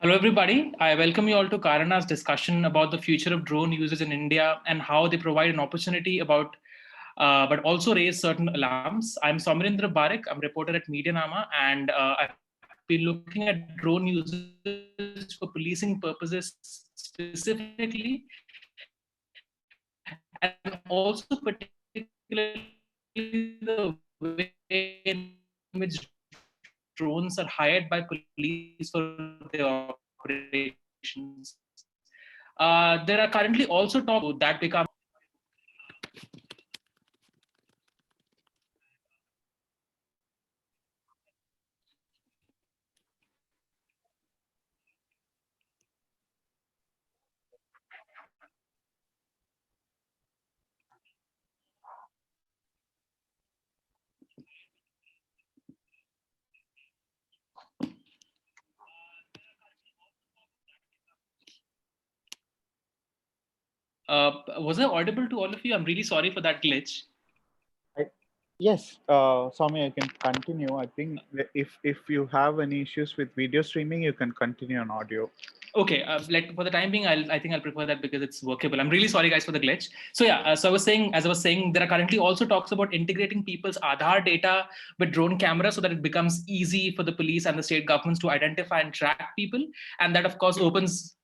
Hello, everybody. I welcome you all to Kaarana's discussion about the future of drone users in India and how they provide an opportunity but also raise certain alarms. I'm Somerendra Barak. I'm a reporter at Medianama, and I've been looking at drone users for policing purposes specifically, and also particularly the way in which drones are hired by police for their operations. There are currently also talks that become. Was I audible to all of you? I'm really sorry for that glitch. I, yes, Swami, I can continue. I think if you have any issues with video streaming, you can continue on audio. Okay, like for the time being, I think I'll prefer that because it's workable. I'm really sorry, guys, for the glitch. So yeah, so as I was saying, there are currently also talks about integrating people's Aadhaar data with drone cameras so that it becomes easy for the police and the state governments to identify and track people, and that of course opens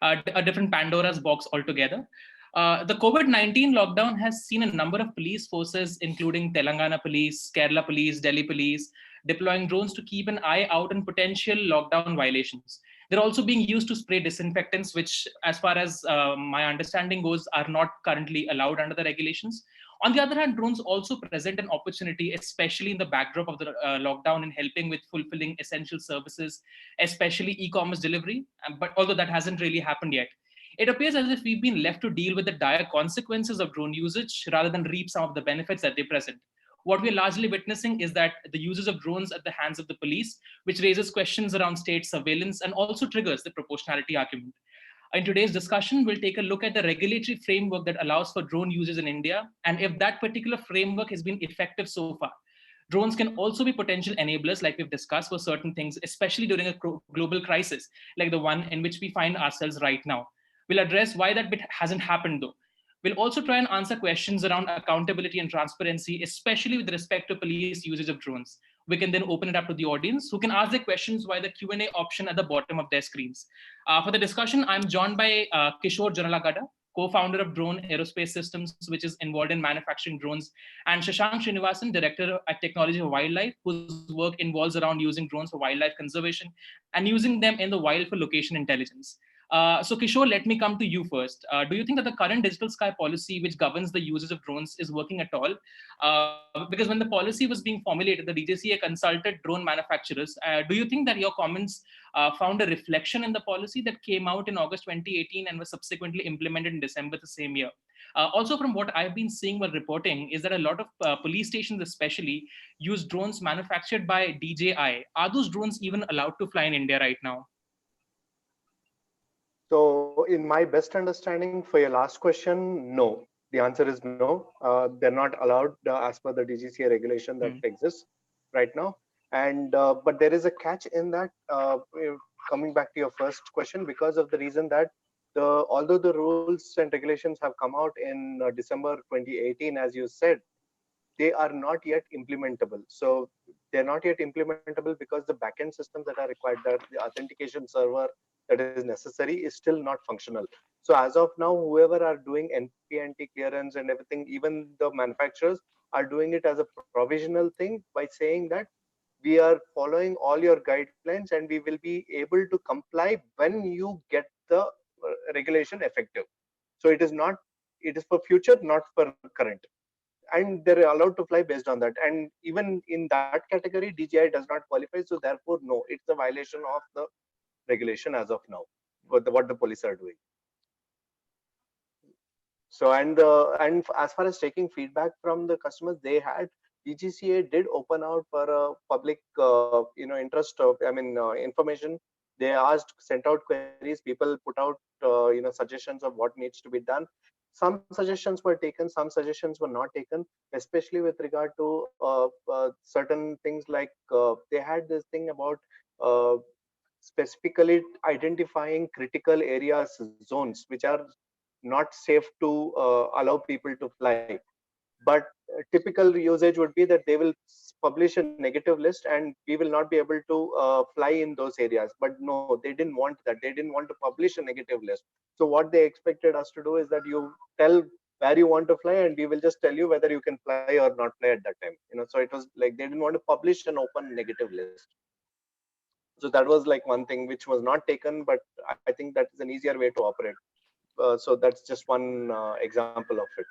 a different Pandora's box altogether. The COVID-19 lockdown has seen a number of police forces, including Telangana Police, Kerala Police, Delhi Police, deploying drones to keep an eye out on potential lockdown violations. They're also being used to spray disinfectants, which, as far as my understanding goes, are not currently allowed under the regulations. On the other hand, drones also present an opportunity, especially in the backdrop of the lockdown, in helping with fulfilling essential services, especially e-commerce delivery. But although that hasn't really happened yet, it appears as if we've been left to deal with the dire consequences of drone usage rather than reap some of the benefits that they present. What we're largely witnessing is that the usage of drones at the hands of the police, which raises questions around state surveillance and also triggers the proportionality argument. In today's discussion, we'll take a look at the regulatory framework that allows for drone users in India, and if that particular framework has been effective so far. Drones can also be potential enablers, like we've discussed, for certain things, especially during a global crisis, like the one in which we find ourselves right now. We'll address why that bit hasn't happened, though. We'll also try and answer questions around accountability and transparency, especially with respect to police usage of drones. We can then open it up to the audience, who can ask their questions via the Q&A option at the bottom of their screens. For the discussion, I'm joined by Kishore Janalagada, co-founder of Drone Aerospace Systems, which is involved in manufacturing drones, and Shashank Srinivasan, director at Technology for Wildlife, whose work involves around using drones for wildlife conservation and using them in the wild for location intelligence. So Kishore, let me come to you first. Do you think that the current digital sky policy, which governs the usage of drones, is working at all? Because when the policy was being formulated, the DJCA consulted drone manufacturers. Do you think that your comments found a reflection in the policy that came out in August 2018 and was subsequently implemented in December the same year? Also, from what I've been seeing while reporting, is that a lot of police stations, especially, use drones manufactured by DJI. Are those drones even allowed to fly in India right now? So, in my best understanding for your last question, no. The answer is no. They're not allowed as per the DGCA regulation that exists right now. And but there is a catch in that. Coming back to your first question, because of the reason that although the rules and regulations have come out in December 2018, as you said, they are not yet implementable. So they're not yet implementable because the backend systems that are required, that the authentication server that is necessary, is still not functional. So as of now, whoever are doing NPNT clearance and everything, even the manufacturers are doing it as a provisional thing by saying that we are following all your guidelines and we will be able to comply when you get the regulation effective. So it is not, it is for future, not for current, and they're allowed to fly based on that. And even in that category, DJI does not qualify, so therefore no, it's a violation of the regulation as of now, what the police are doing. So and as far as taking feedback from the customers, they had, DGCA did open out for a public interest of, information. They asked, sent out queries, people put out suggestions of what needs to be done. Some suggestions were taken, some suggestions were not taken, especially with regard to certain things like they had this thing about specifically identifying critical areas, zones, which are not safe to allow people to fly. But typical usage would be that they will publish a negative list and we will not be able to fly in those areas. But no, they didn't want that. They didn't want to publish a negative list. So what they expected us to do is that you tell where you want to fly and we will just tell you whether you can fly or not fly at that time. So it was like they didn't want to publish an open negative list. So that was like one thing which was not taken, but I think that is an easier way to operate. So that's just one example of it.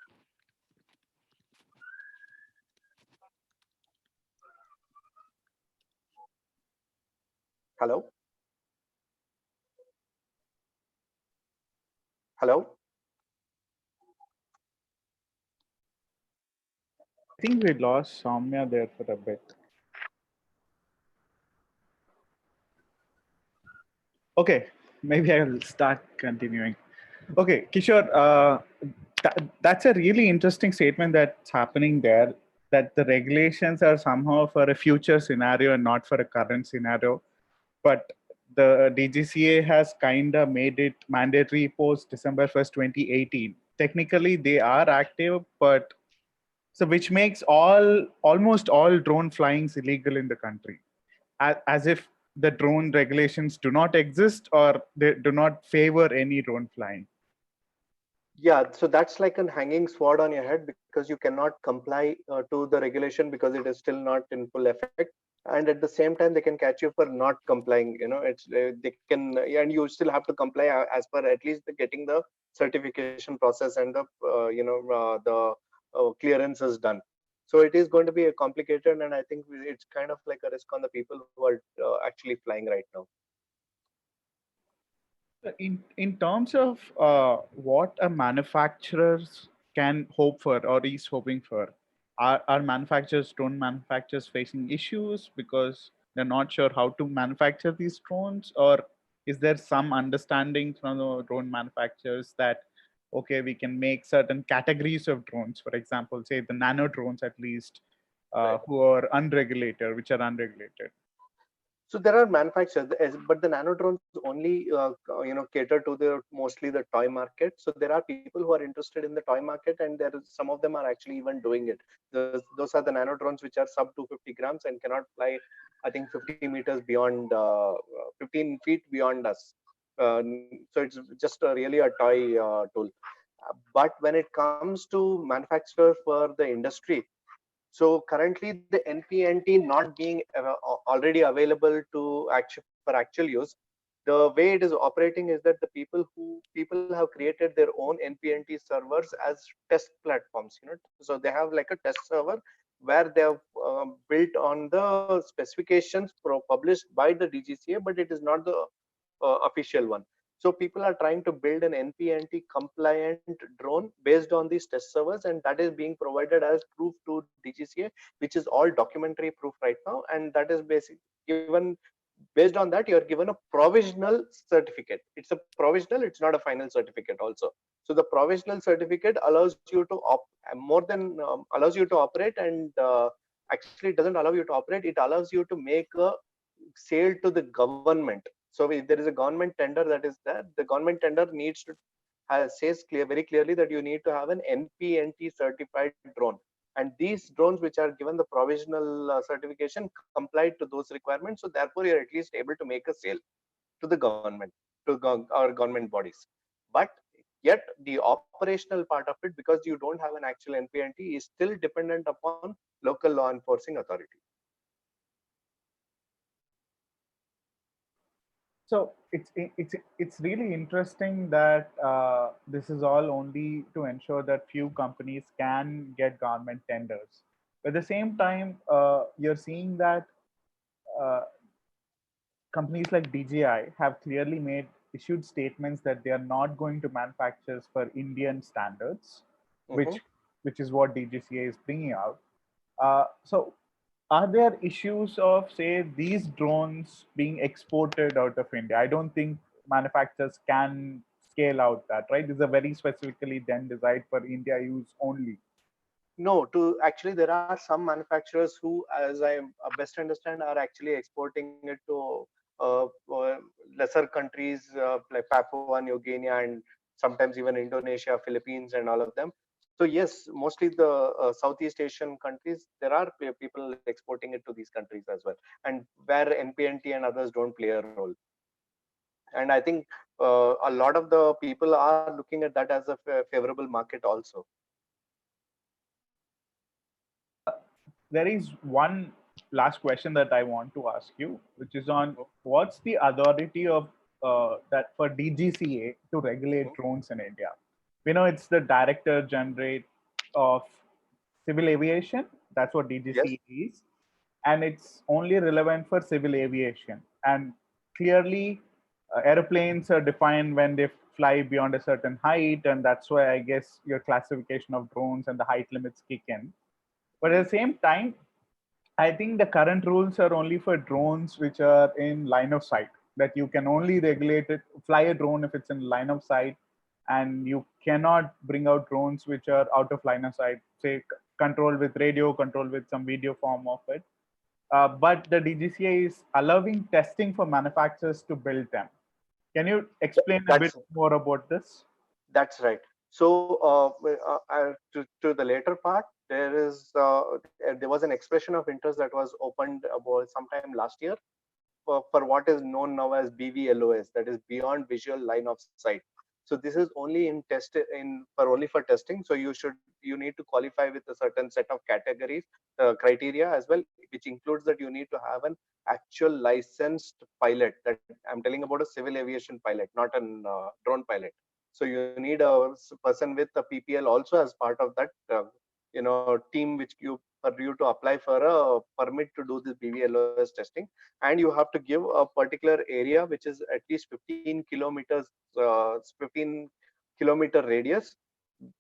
Hello? Hello? I think we lost Soumya there for a bit. Okay, maybe I'll start continuing. Okay, Kishore, that's a really interesting statement that's happening there, that the regulations are somehow for a future scenario and not for a current scenario. But the DGCA has kind of made it mandatory post December 1st, 2018. Technically, they are active, but so which makes almost all drone flyings illegal in the country, as if the drone regulations do not exist or they do not favor any drone flying. Yeah, so that's like a hanging sword on your head because you cannot comply to the regulation because it is still not in full effect. And at the same time, they can catch you for not complying. It's they can, and you still have to comply as per at least getting the certification process and the clearance is done. So it is going to be a complicated, and I think it's kind of like a risk on the people who are actually flying right now. In terms of what a manufacturer can hope for or is hoping for, are drone manufacturers facing issues because they're not sure how to manufacture these drones, or is there some understanding from the drone manufacturers that okay, we can make certain categories of drones, for example, say the nano drones at least, Right. who are unregulated, which are unregulated? So there are manufacturers, but the nano drones only cater to the mostly the toy market. So there are people who are interested in the toy market, and there is some of them are actually even doing it. Those are the nano drones which are sub 250 grams and cannot fly, I think, 50 meters beyond 15 feet beyond us. So it's just really a toy tool. But when it comes to manufacturer for the industry, so currently the NPNT not being already available to actual use, the way it is operating is that the people have created their own NPNT servers as test platforms. So they have like a test server where they have built on the specifications published by the DGCA, but it is not the official one. So people are trying to build an NPNT compliant drone based on these test servers, and that is being provided as proof to DGCA, which is all documentary proof right now. And that is basically given, based on that, you are given a provisional certificate. It's a provisional, it's not a final certificate also. So the provisional certificate allows you to more than allows you to operate, and actually it doesn't allow you to operate, it allows you to make a sale to the government. So if there is a government tender that is there, the government tender needs to very clearly that you need to have an NPNT certified drone. And these drones which are given the provisional certification complied to those requirements. So therefore, you're at least able to make a sale to the government, to our government bodies. But yet the operational part of it, because you don't have an actual NPNT, is still dependent upon local law enforcing authority. So it's really interesting that this is all only to ensure that few companies can get government tenders. At the same time, you're seeing that uh, companies like DJI have clearly made issued statements that they are not going to manufacture for Indian standards, Mhm. which is what DGCA is bringing out. So are there issues of say these drones being exported out of India? I don't think manufacturers can scale out that, right? These are very specifically then designed for India use only. No, to actually, there are some manufacturers who, as I best understand, are actually exporting it to lesser countries like Papua New Guinea and sometimes even Indonesia, Philippines, and all of them. So yes, mostly the Southeast Asian countries, there are people exporting it to these countries as well, and where NPNT and others don't play a role. And I think a lot of the people are looking at that as a favorable market also. There is one last question that I want to ask you, which is on what's the authority of that for DGCA to regulate drones in India? We know it's the Director General of Civil Aviation. That's what Yes. DGCA is, and it's only relevant for civil aviation. And clearly, airplanes are defined when they fly beyond a certain height, and that's why I guess your classification of drones and the height limits kick in. But at the same time, I think the current rules are only for drones which are in line of sight. That you can only regulate it, fly a drone if it's in line of sight, and you cannot bring out drones which are out of line of sight, say control with radio, control with some video form of it. But the DGCA is allowing testing for manufacturers to build them. Can you explain a bit That's more about this? That's right. So to the later part, there was an expression of interest that was opened about sometime last year for what is known now as BVLOS, that is beyond visual line of sight. So this is only in test in for only for testing. So you need to qualify with a certain set of categories, criteria as well, which includes that you need to have an actual licensed pilot. That I'm telling about a civil aviation pilot, not an drone pilot. So you need a person with a PPL also as part of that team, which for you to apply for a permit to do this BVLOS testing, and you have to give a particular area which is at least 15 kilometers, 15-kilometer radius,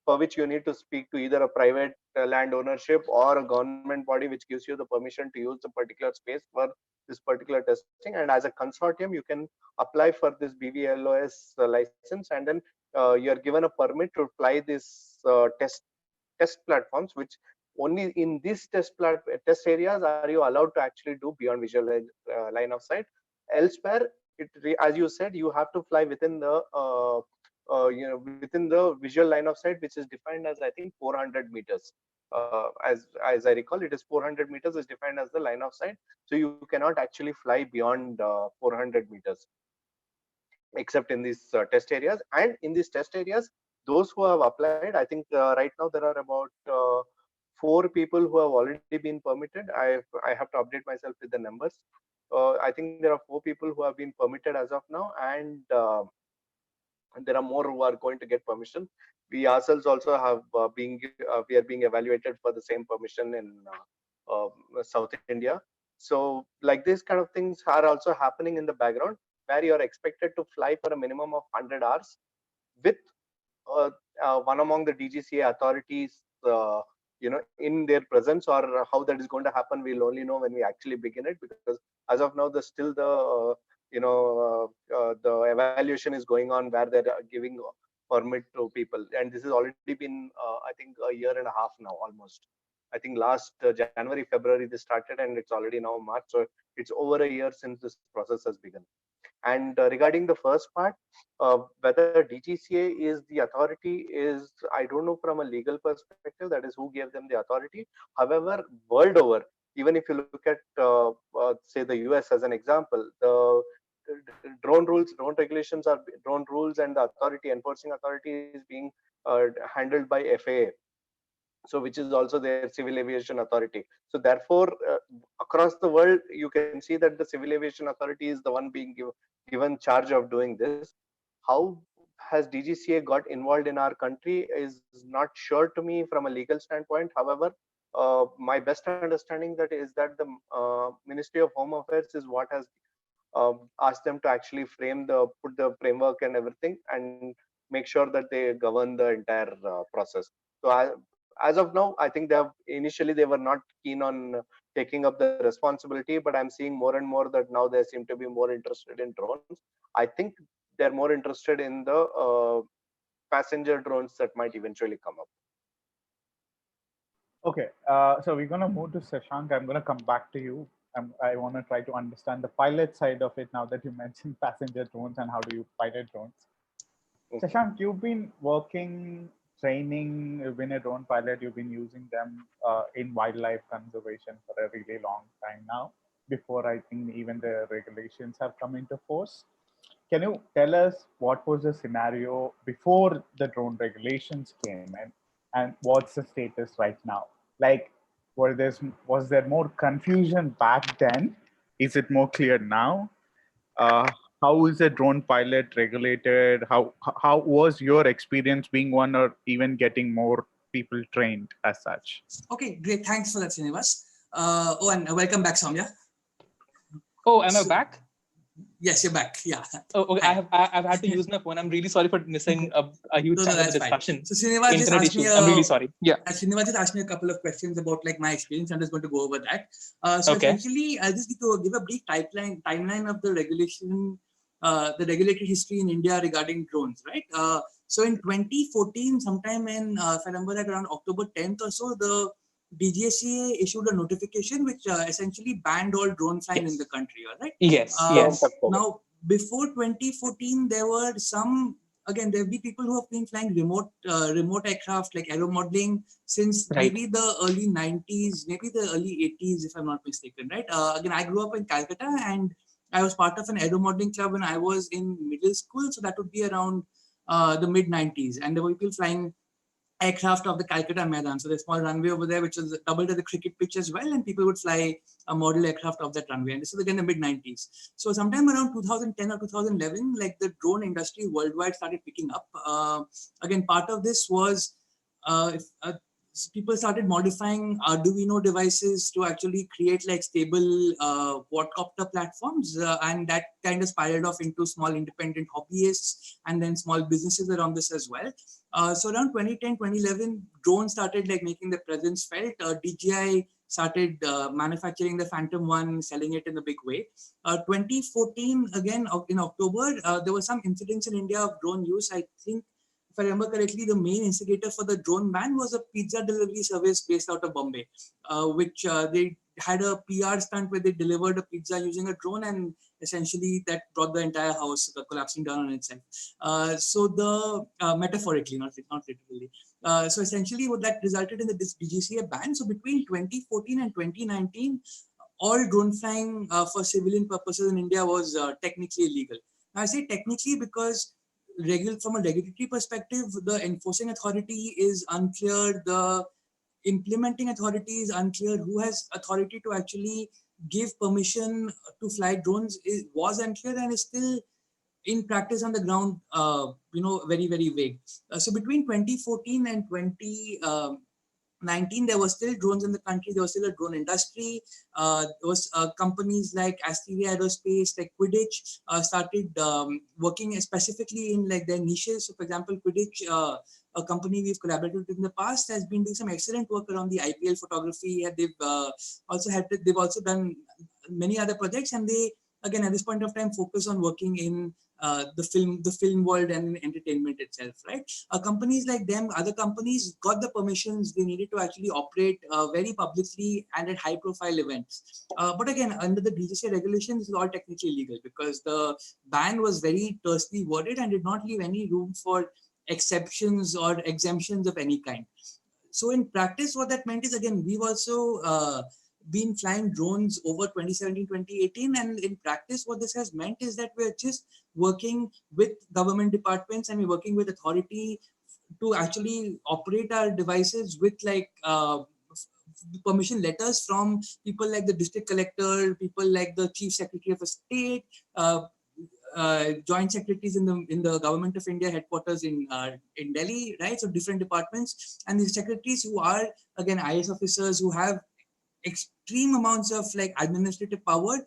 for which you need to speak to either a private land ownership or a government body which gives you the permission to use the particular space for this particular testing. And as a consortium, you can apply for this BVLOS license, and then you are given a permit to fly this test platforms, which only in these test areas are you allowed to actually do beyond visual line of sight. Elsewhere, as you said, you have to fly within the within the visual line of sight, which is defined as, I think, 400 meters. As I recall, it is 400 meters is defined as the line of sight. So you cannot actually fly beyond 400 meters, except in these test areas. And in these test areas, those who have applied, I think right now there are about 4 people who have already been permitted. I have to update myself with the numbers. I think there are 4 people who have been permitted as of now, and there are more who are going to get permission. We ourselves also have we are being evaluated for the same permission in South India. So like this kind of things are also happening in the background, where you are expected to fly for a minimum of 100 hours with one among the DGCA authorities, in their presence. Or how that is going to happen, we'll only know when we actually begin it, because as of now, there's still the evaluation is going on, where they're giving permit to people, and this has already been, I think, a year and a half now, almost. I think last January, February this started, and it's already now March. So it's over a year since this process has begun. And regarding the first part, whether DGCA is the authority is, I don't know from a legal perspective, that is who gave them the authority. However, world over, even if you look at, say, the US as an example, the drone regulations are drone rules, and the enforcing authority is being handled by FAA, so which is also their civil aviation authority. So therefore, across the world, you can see that the civil aviation authority is the one being given charge of doing this. How has DGCA got involved in our country is not sure to me from a legal standpoint. However, my best understanding that is that the Ministry of Home Affairs is what has asked them to actually put the framework and everything, and make sure that they govern the entire process. So as of now, I think initially they were not keen on taking up the responsibility, but I'm seeing more and more that now they seem to be more interested in drones. I think they're more interested in the passenger drones that might eventually come up. Okay, so we're gonna move to Shashank. I'm gonna come back to you. I want to try to understand the pilot side of it now that you mentioned passenger drones and how do you pilot drones. Shashank, you've been working, training, you've been a drone pilot, you've been using them in wildlife conservation for a really long time now, before I think even the regulations have come into force. Can you tell us what was the scenario before the drone regulations came in, and what's the status right now? Like, was there more confusion back then? Is it more clear now? Uh, how is a drone pilot regulated? How was your experience being one, or even getting more people trained as such? Okay, great. Thanks for that, Srinivas. And welcome back, Soumya. Oh, am I back? Yes, you're back. Yeah. Oh, okay. Hi. I've had to use my phone. I'm really sorry for missing a huge chunk of the discussion. Fine. So Srinivas just asked me. I'm really sorry. Yeah. Srinivas just asked me a couple of questions about like my experience. I'm just going to go over that. Essentially, I'll just give a brief timeline of the regulation, the regulatory history in India regarding drones. Right. So in 2014, sometime in if I remember like around October 10th or so, the DGCA issued a notification which essentially banned all drone flying in the country. All right. Yes. Now, before 2014, there were some. Again, there'll be people who have been flying remote aircraft like aero modeling since maybe the early 90s, maybe the early 80s, if I'm not mistaken. Right. Again, I grew up in Calcutta and I was part of an aero modeling club when I was in middle school. So that would be around the mid 90s, and there were people flying aircraft of the Calcutta Maidan. So there's a small runway over there, which is doubled as a cricket pitch as well. And people would fly a model aircraft of that runway. And this is again the mid 90s. So sometime around 2010 or 2011, like the drone industry worldwide started picking up. Again, part of this was people started modifying Arduino devices to actually create like stable quadcopter platforms. And that kind of spiraled off into small independent hobbyists and then small businesses around this as well. So around 2010, 2011, drones started like making their presence felt. DJI started manufacturing the Phantom 1, selling it in a big way. 2014, again, in October, there were some incidents in India of drone use. I think, if I remember correctly, the main instigator for the drone ban was a pizza delivery service based out of Bombay, which they had a PR stunt where they delivered a pizza using a drone, and essentially that brought the entire house collapsing down on itself. So the metaphorically, not literally. So essentially, what that resulted in the DGCA ban. So between 2014 and 2019, all drone flying for civilian purposes in India was technically illegal. Now I say technically because from a regulatory perspective, the enforcing authority is unclear. The implementing authority is unclear. Who has authority to actually give permission to fly drones was unclear and is still in practice on the ground, very, very vague. So between 2014 and 2019, there were still drones in the country. There was still a drone industry. There was companies like Asteria Aerospace, like Quidditch, started working specifically in like their niches. So, for example, Quidditch, a company we've collaborated with in the past, has been doing some excellent work around the IPL photography. They've also done many other projects, and they again at this point of time focus on working in the film world and entertainment itself, right? Companies like them, other companies got the permissions they needed to actually operate very publicly and at high profile events. But again, under the DGCA regulation, this is all technically illegal because the ban was very tersely worded and did not leave any room for exceptions or exemptions of any kind. So in practice, what that meant is, again, we've also been flying drones over 2017, 2018. And in practice, what this has meant is that we're just working with government departments and we're working with authority to actually operate our devices with like permission letters from people like the district collector, people like the chief secretary of a state, joint secretaries in the government of India headquarters in Delhi, right? So different departments, and these secretaries who are again IAS officers who have extreme amounts of like administrative power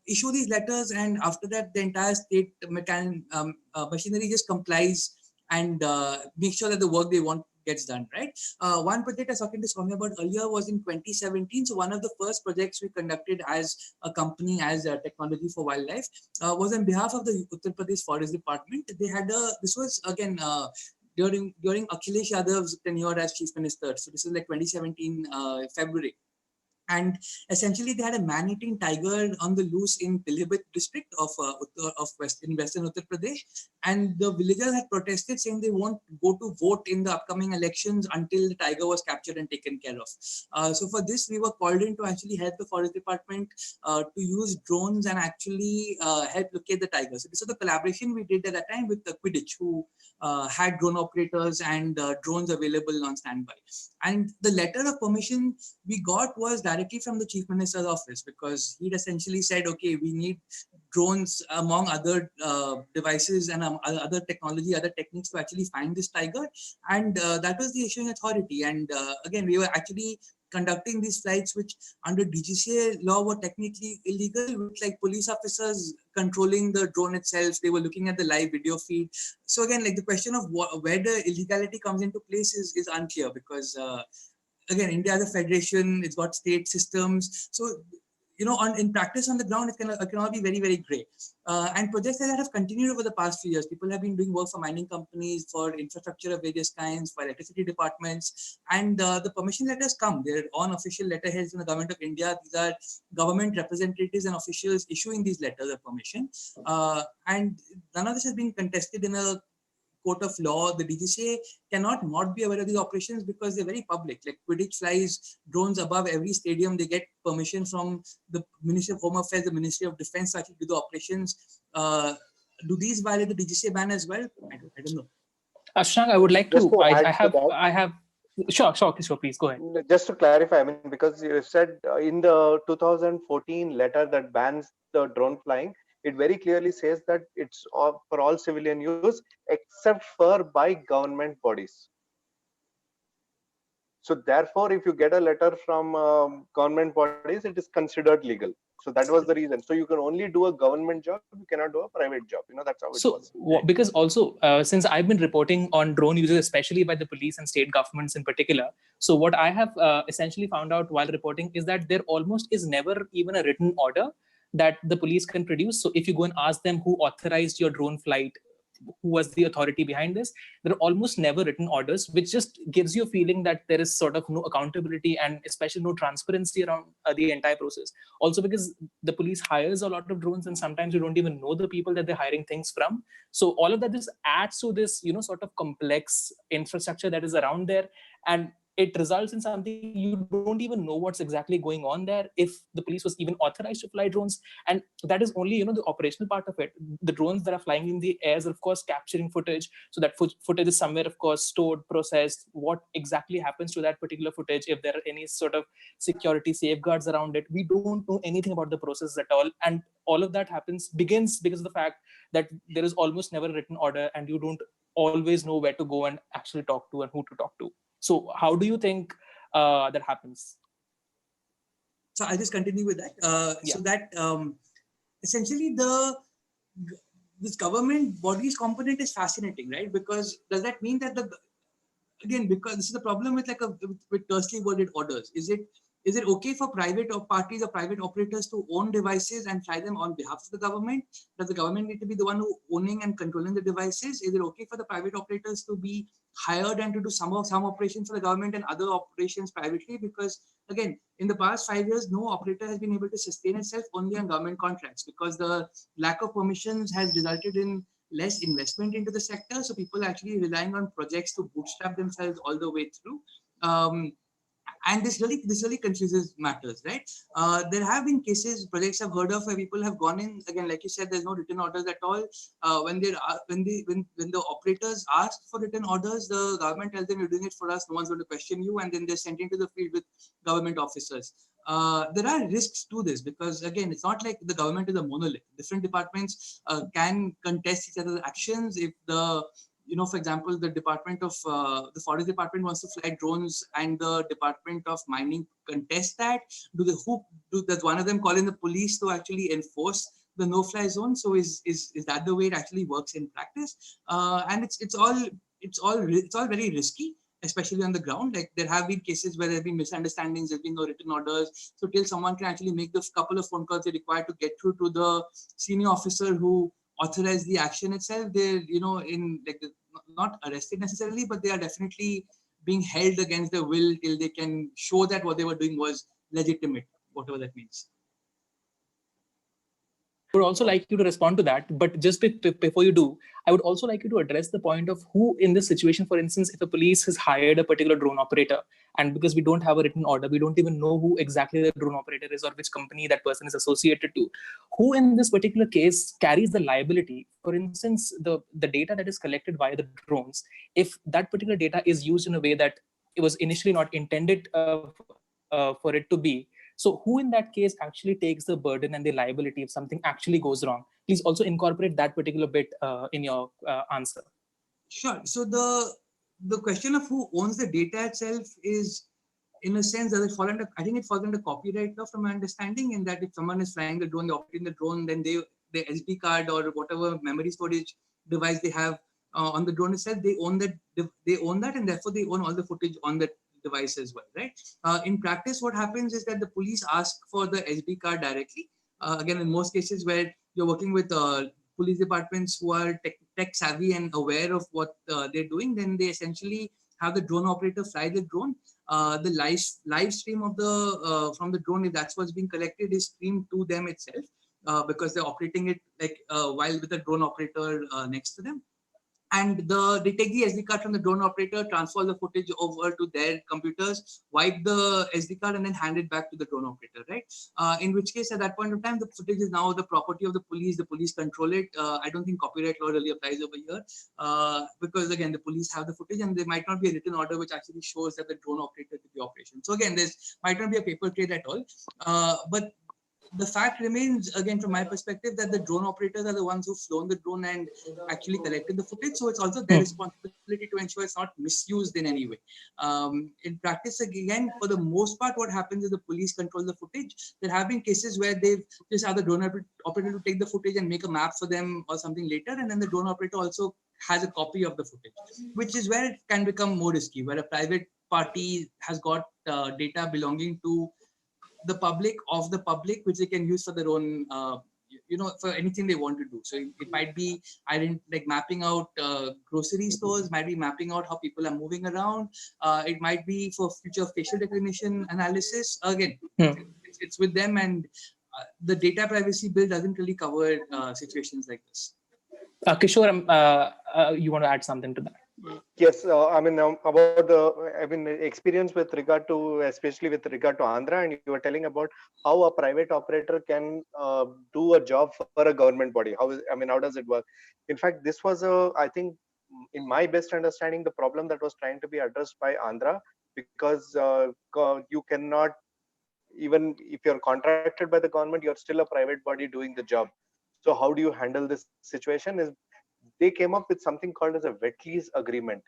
issue these letters, and after that the entire state machinery just complies and make sure that the work they want gets done, right? One project I was talking to Swami about earlier was in 2017. So one of the first projects we conducted as a company, as a technology for wildlife, was on behalf of the Uttar Pradesh Forest Department. They had this was again during Akhilesh Yadav's tenure as chief minister. So this is like 2017 February. And essentially, they had a man-eating tiger on the loose in Pilibhit district of western Uttar Pradesh. And the villagers had protested, saying they won't go to vote in the upcoming elections until the tiger was captured and taken care of. So for this, we were called in to actually help the forest department to use drones and actually help locate the tiger. So this is the collaboration we did at that time with the Quidditch, who had drone operators and drones available on standby. And the letter of permission we got was directly from the Chief Minister's office, because he'd essentially said, okay, we need drones among other devices and other technology, other techniques to actually find this tiger. And that was the issuing authority. And again, we were actually conducting these flights, which under DGCA law were technically illegal, with like police officers controlling the drone itself. They were looking at the live video feed. So again, like the question of where the illegality comes into place is unclear, because again, India as a federation, it's got state systems. So, you know, in practice on the ground, it can all be very, very gray. And projects like that have continued over the past few years. People have been doing work for mining companies, for infrastructure of various kinds, for electricity departments. And the permission letters come. They're on official letterheads in the government of India. These are government representatives and officials issuing these letters of permission. And none of this has been contested in a court of law. The DGCA cannot not be aware of these operations because they're very public. Like Quidditch flies drones above every stadium. They get permission from the Ministry of Home Affairs, the Ministry of Defense to actually do the operations. Do these violate the DGCA ban as well? I don't know. Ashrang, I would like Just to. to add I to that. have. Sure, please go ahead. Just to clarify, I mean, because you said in the 2014 letter that bans the drone flying, it very clearly says that it's for all civilian use except for by government bodies. So therefore, if you get a letter from government bodies, it is considered legal. So that was the reason. So you can only do a government job, you cannot do a private job. You know, that's how it was. Because also, since I've been reporting on drone uses, especially by the police and state governments in particular, so what I have essentially found out while reporting is that there almost is never even a written order that the police can produce. So if you go and ask them who authorized your drone flight, who was the authority behind this, there are almost never written orders, which just gives you a feeling that there is sort of no accountability and especially no transparency around the entire process. Also because the police hires a lot of drones and sometimes you don't even know the people that they're hiring things from. So all of that just adds to this, sort of complex infrastructure that is around there. And it results in something you don't even know what's exactly going on there, if the police was even authorized to fly drones. And that is only, the operational part of it. The drones that are flying in the airs are, of course, capturing footage. So that footage is somewhere, of course, stored, processed. What exactly happens to that particular footage, if there are any sort of security safeguards around it, we don't know anything about the process at all. And all of that begins because of the fact that there is almost never a written order and you don't always know where to go and actually talk to and who to talk to. So how do you think that happens? So I'll just continue with that. Yeah. So that essentially this government bodies component is fascinating, right? Because does that mean that because this is the problem with with tersely worded orders. Is it okay for private parties or private operators to own devices and fly them on behalf of the government? Does the government need to be the one who owning and controlling the devices? Is it okay for the private operators to be hired and to do some operations for the government and other operations privately? Because again, in the past 5 years, no operator has been able to sustain itself only on government contracts, because the lack of permissions has resulted in less investment into the sector. So people are actually relying on projects to bootstrap themselves all the way through. And this really confuses matters, right? There have been cases, projects I've heard of, where people have gone in, again, like you said, there's no written orders at all. When the operators ask for written orders, the government tells them, you're doing it for us, no one's going to question you, and then they're sent into the field with government officers. There are risks to this, because again, it's not like the government is a monolith. Different departments can contest each other's actions. If for example, the Department of the Forest Department wants to fly drones and the Department of Mining contest that, does one of them call in the police to actually enforce the no-fly zone? So is that the way it actually works in practice? And it's all very risky, especially on the ground. Like there have been cases where there have been misunderstandings, there's been no written orders. So till someone can actually make the couple of phone calls they require to get through to the senior officer who authorized the action itself, they're not arrested necessarily, but they are definitely being held against their will till they can show that what they were doing was legitimate, whatever that means. I would also like you to respond to that, but just before you do, I would also like you to address the point of who in this situation, for instance, if a police has hired a particular drone operator, and because we don't have a written order, we don't even know who exactly the drone operator is or which company that person is associated to, who in this particular case carries the liability? For instance, the data that is collected via the drones, if that particular data is used in a way that it was initially not intended for it to be, so who in that case actually takes the burden and the liability if something actually goes wrong? Please also incorporate that particular bit in your answer. Sure. So the question of who owns the data itself is, in a sense, does it fall under? I think it falls under copyright law, from my understanding. In that, if someone is flying the drone, they're operating the drone, then the SD card or whatever memory storage device they have on the drone itself, they own that. They own that, and therefore they own all the footage on that device as well, right? In practice, what happens is that the police ask for the SD card directly. Again, in most cases where you're working with police departments who are tech savvy and aware of what they're doing, then they essentially have the drone operator fly the drone. The live stream of the from the drone, if that's what's being collected, is streamed to them itself, because they're operating it like while with the drone operator next to them. And they take the SD card from the drone operator, transfer the footage over to their computers, wipe the SD card, and then hand it back to the drone operator, right? In which case, at that point of time, the footage is now the property of the police. The police control it. I don't think copyright law really applies over here, because again, the police have the footage, and there might not be a written order which actually shows that the drone operator did the operation. So again, there's might not be a paper trail at all, but the fact remains, again, from my perspective, that the drone operators are the ones who've flown the drone and actually collected the footage. So it's also their responsibility to ensure it's not misused in any way. In practice, again, for the most part, what happens is the police control the footage. There have been cases where they've just had the drone operator to take the footage and make a map for them or something later. And then the drone operator also has a copy of the footage, which is where it can become more risky, where a private party has got data belonging to the public, of the public, which they can use for their own, for anything they want to do. So it might be like mapping out grocery stores, might be mapping out how people are moving around. It might be for future facial recognition analysis. Again, it's with them, and the data privacy bill doesn't really cover situations like this. Kishore, you want to add something to that? Yes, I mean, about the experience with regard to, especially with regard to Andhra, and you were telling about how a private operator can do a job for a government body. How does it work? In fact, this was I think, in my best understanding, the problem that was trying to be addressed by Andhra, because you cannot, even if you're contracted by the government, you're still a private body doing the job. So how do you handle this situation? Is they came up with something called as a wet lease agreement,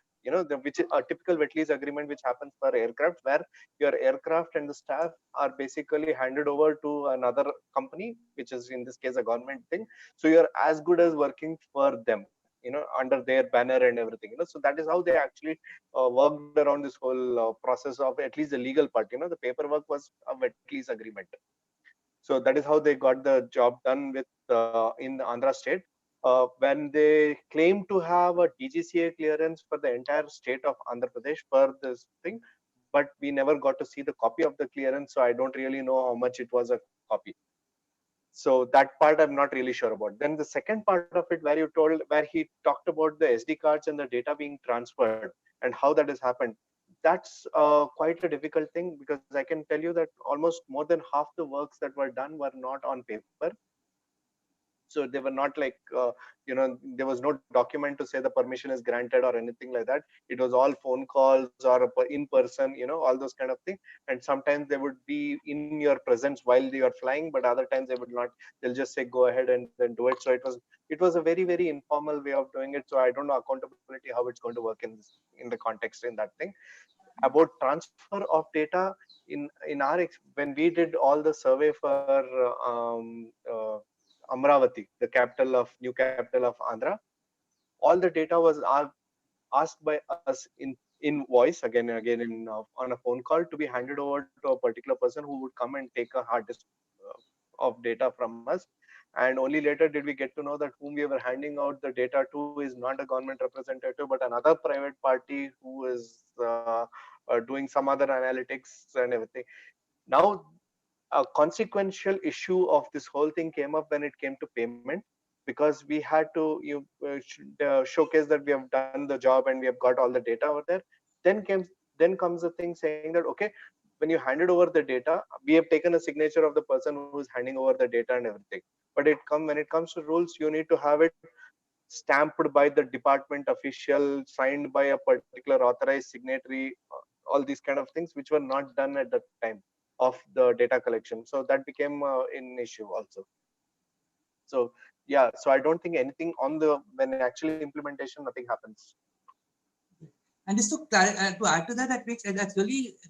which is a typical wet lease agreement which happens for aircraft, where your aircraft and the staff are basically handed over to another company, which is in this case a government thing. So you're as good as working for them, under their banner and everything. So that is how they actually worked around this whole process of at least the legal part. The paperwork was a wet lease agreement. So that is how they got the job done with in Andhra state. When they claim to have a DGCA clearance for the entire state of Andhra Pradesh for this thing, but we never got to see the copy of the clearance, so I don't really know how much it was a copy. So that part I'm not really sure about. Then the second part of it, where he talked about the SD cards and the data being transferred and how that has happened. That's quite a difficult thing, because I can tell you that almost more than half the works that were done were not on paper. So they were not like, there was no document to say the permission is granted or anything like that. It was all phone calls or in person, all those kind of things. And sometimes they would be in your presence while you are flying, but other times they would not. They'll just say go ahead and then do it. So it was a very, very informal way of doing it. So I don't know accountability, how it's going to work in the context in that thing. About transfer of data, in our when we did all the survey for Amravati, the new capital of Andhra, all the data was asked by us in voice, again and again, on a phone call, to be handed over to a particular person who would come and take a hard disk of data from us. And only later did we get to know that whom we were handing out the data to is not a government representative, but another private party who is doing some other analytics and everything. Now a consequential issue of this whole thing came up when it came to payment, because we had to showcase that we have done the job and we have got all the data over there. Then comes the thing saying that, okay, when you handed over the data, we have taken a signature of the person who's handing over the data and everything. But when it comes to rules, you need to have it stamped by the department official, signed by a particular authorized signatory, all these kind of things which were not done at the time of the data collection. So that became an issue also. So yeah, so I don't think anything on the when actually implementation, nothing happens. And just to add to that,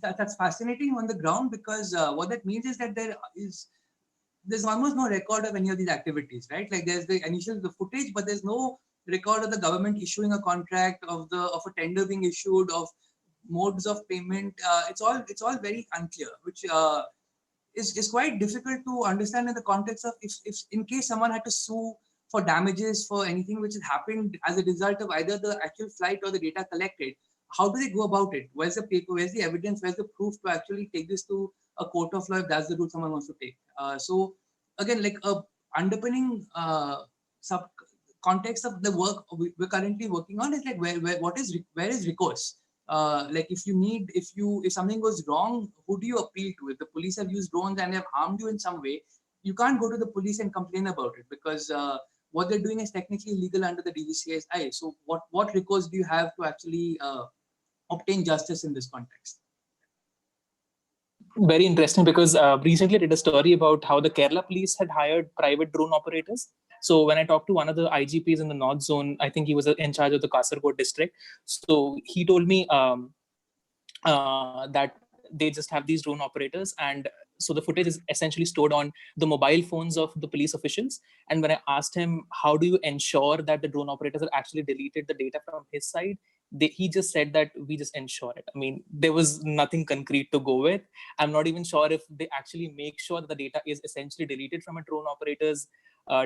that's fascinating on the ground, because what that means is that there's almost no record of any of these activities, right? Like there's the footage, but there's no record of the government issuing a contract, of a tender being issued, of modes of payment. It's all very unclear, which is quite difficult to understand in the context of if in case someone had to sue for damages for anything which has happened as a result of either the actual flight or the data collected. How do they go about it? Where's the paper? Where's the evidence? Where's the proof to actually take this to a court of law if that's the route someone wants to take? So again, like a underpinning sub context of the work we're currently working on is like where is recourse? Like if something goes wrong, who do you appeal to? If the police have used drones and have harmed you in some way, you can't go to the police and complain about it, because what they're doing is technically illegal under the DGCA's eye. So what recourse do you have to actually obtain justice in this context? Very interesting, because recently I did a story about how the Kerala police had hired private drone operators. So when I talked to one of the IGPs in the North Zone, I think he was in charge of the Kasaragod district. So he told me that they just have these drone operators, and so the footage is essentially stored on the mobile phones of the police officials. And when I asked him, how do you ensure that the drone operators have actually deleted the data from his side, he just said that we just ensure it. I mean, there was nothing concrete to go with. I'm not even sure if they actually make sure that the data is essentially deleted from a drone operator's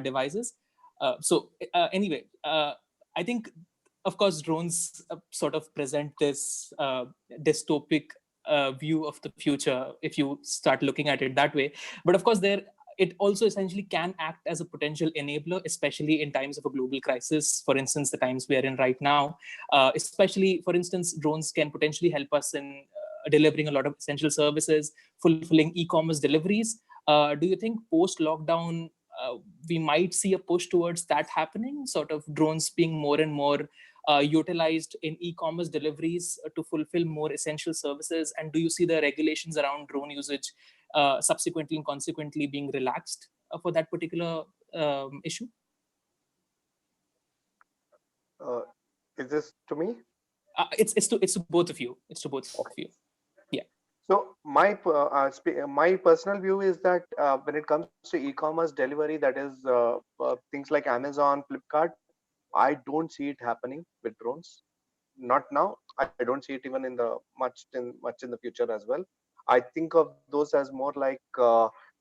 devices. Anyway, I think, of course, drones sort of present this dystopic view of the future if you start looking at it that way. But of course, it also essentially can act as a potential enabler, especially in times of a global crisis. For instance, the times we are in right now, especially, for instance, drones can potentially help us in delivering a lot of essential services, fulfilling e-commerce deliveries. Do you think post-lockdown, we might see a push towards that happening, sort of drones being more and more utilized in e-commerce deliveries to fulfill more essential services? And do you see the regulations around drone usage subsequently and consequently being relaxed for that particular issue? Is this to me? It's to both of you. It's to both of you. Yeah. So my personal view is that when it comes to e-commerce delivery, that is things like Amazon, Flipkart, I don't see it happening with drones. Not now. I don't see it even in the much in the future as well. I think of those as more like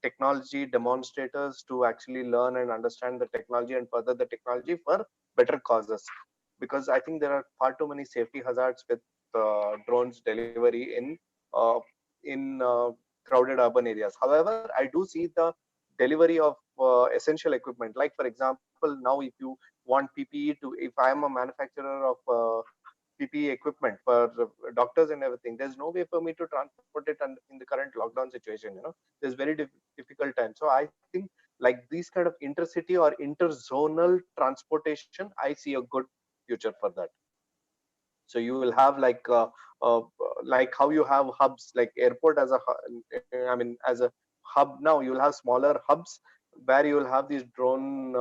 technology demonstrators to actually learn and understand the technology and further the technology for better causes. Because I think there are far too many safety hazards with drones delivery uh, in crowded urban areas. However, I do see the delivery of essential equipment. Like for example, now if you want PPE if I am a manufacturer of PPE equipment for doctors and everything, there's no way for me to transport it in the current lockdown situation. There's very difficult time. So I think like these kind of intercity or interzonal transportation, I see a good future for that. So you will have like how you have hubs, like airport as as a hub. Now you will have smaller hubs where you will have these drone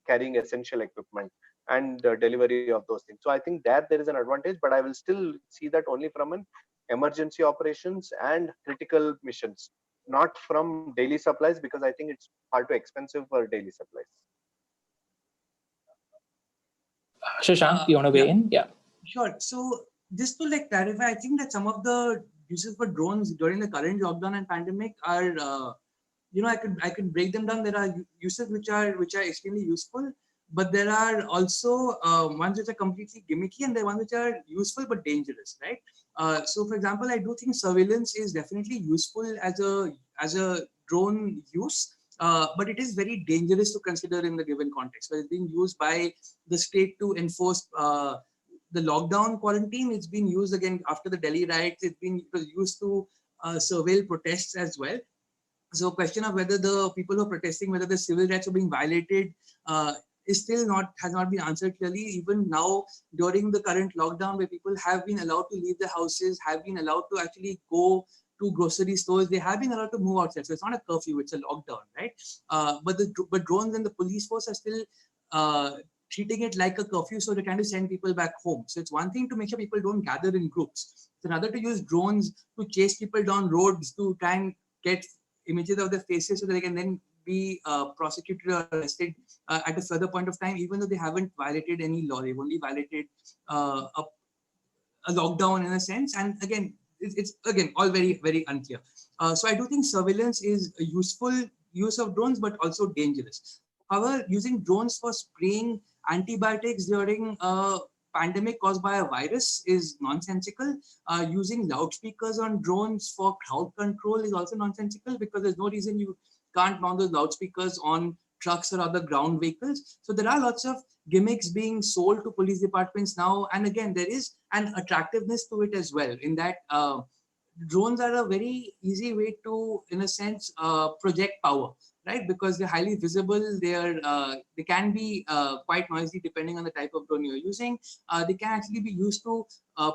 carrying essential equipment and delivery of those things. So I think that there is an advantage, but I will still see that only from an emergency operations and critical missions, not from daily supplies, because I think it's far too expensive for daily supplies. Shashank, you want to weigh in? Yeah. Sure. So just to clarify, I think that some of the uses for drones during the current lockdown and pandemic are, I could break them down. There are uses which are extremely useful, but there are also ones which are completely gimmicky, and there are ones which are useful but dangerous, right? So for example, I do think surveillance is definitely useful as a drone use, but it is very dangerous to consider in the given context. So it's being used by the state to enforce the lockdown quarantine. It's been used again after the Delhi riots. It was used to surveil protests as well. So question of whether the people who are protesting, whether the civil rights are being violated, is still has not been answered clearly. Even now, during the current lockdown, where people have been allowed to leave their houses, have been allowed to actually go to grocery stores, they have been allowed to move outside. So it's not a curfew; it's a lockdown, right? But drones and the police force are still treating it like a curfew, so they're trying to send people back home. So it's one thing to make sure people don't gather in groups. It's another to use drones to chase people down roads to try and get images of their faces so that they can then be prosecuted or arrested at a further point of time, even though they haven't violated any law. They've only violated a lockdown in a sense. And again, it's again all very, very unclear. So I do think surveillance is a useful use of drones, but also dangerous. However, using drones for spraying antibiotics during a pandemic caused by a virus is nonsensical. Using loudspeakers on drones for crowd control is also nonsensical, because there's no reason you can't mount those loudspeakers on trucks or other ground vehicles. So there are lots of gimmicks being sold to police departments now. And again, there is an attractiveness to it as well, in that drones are a very easy way to, in a sense, project power, right? Because they're highly visible. They can be quite noisy depending on the type of drone you're using. They can actually be used to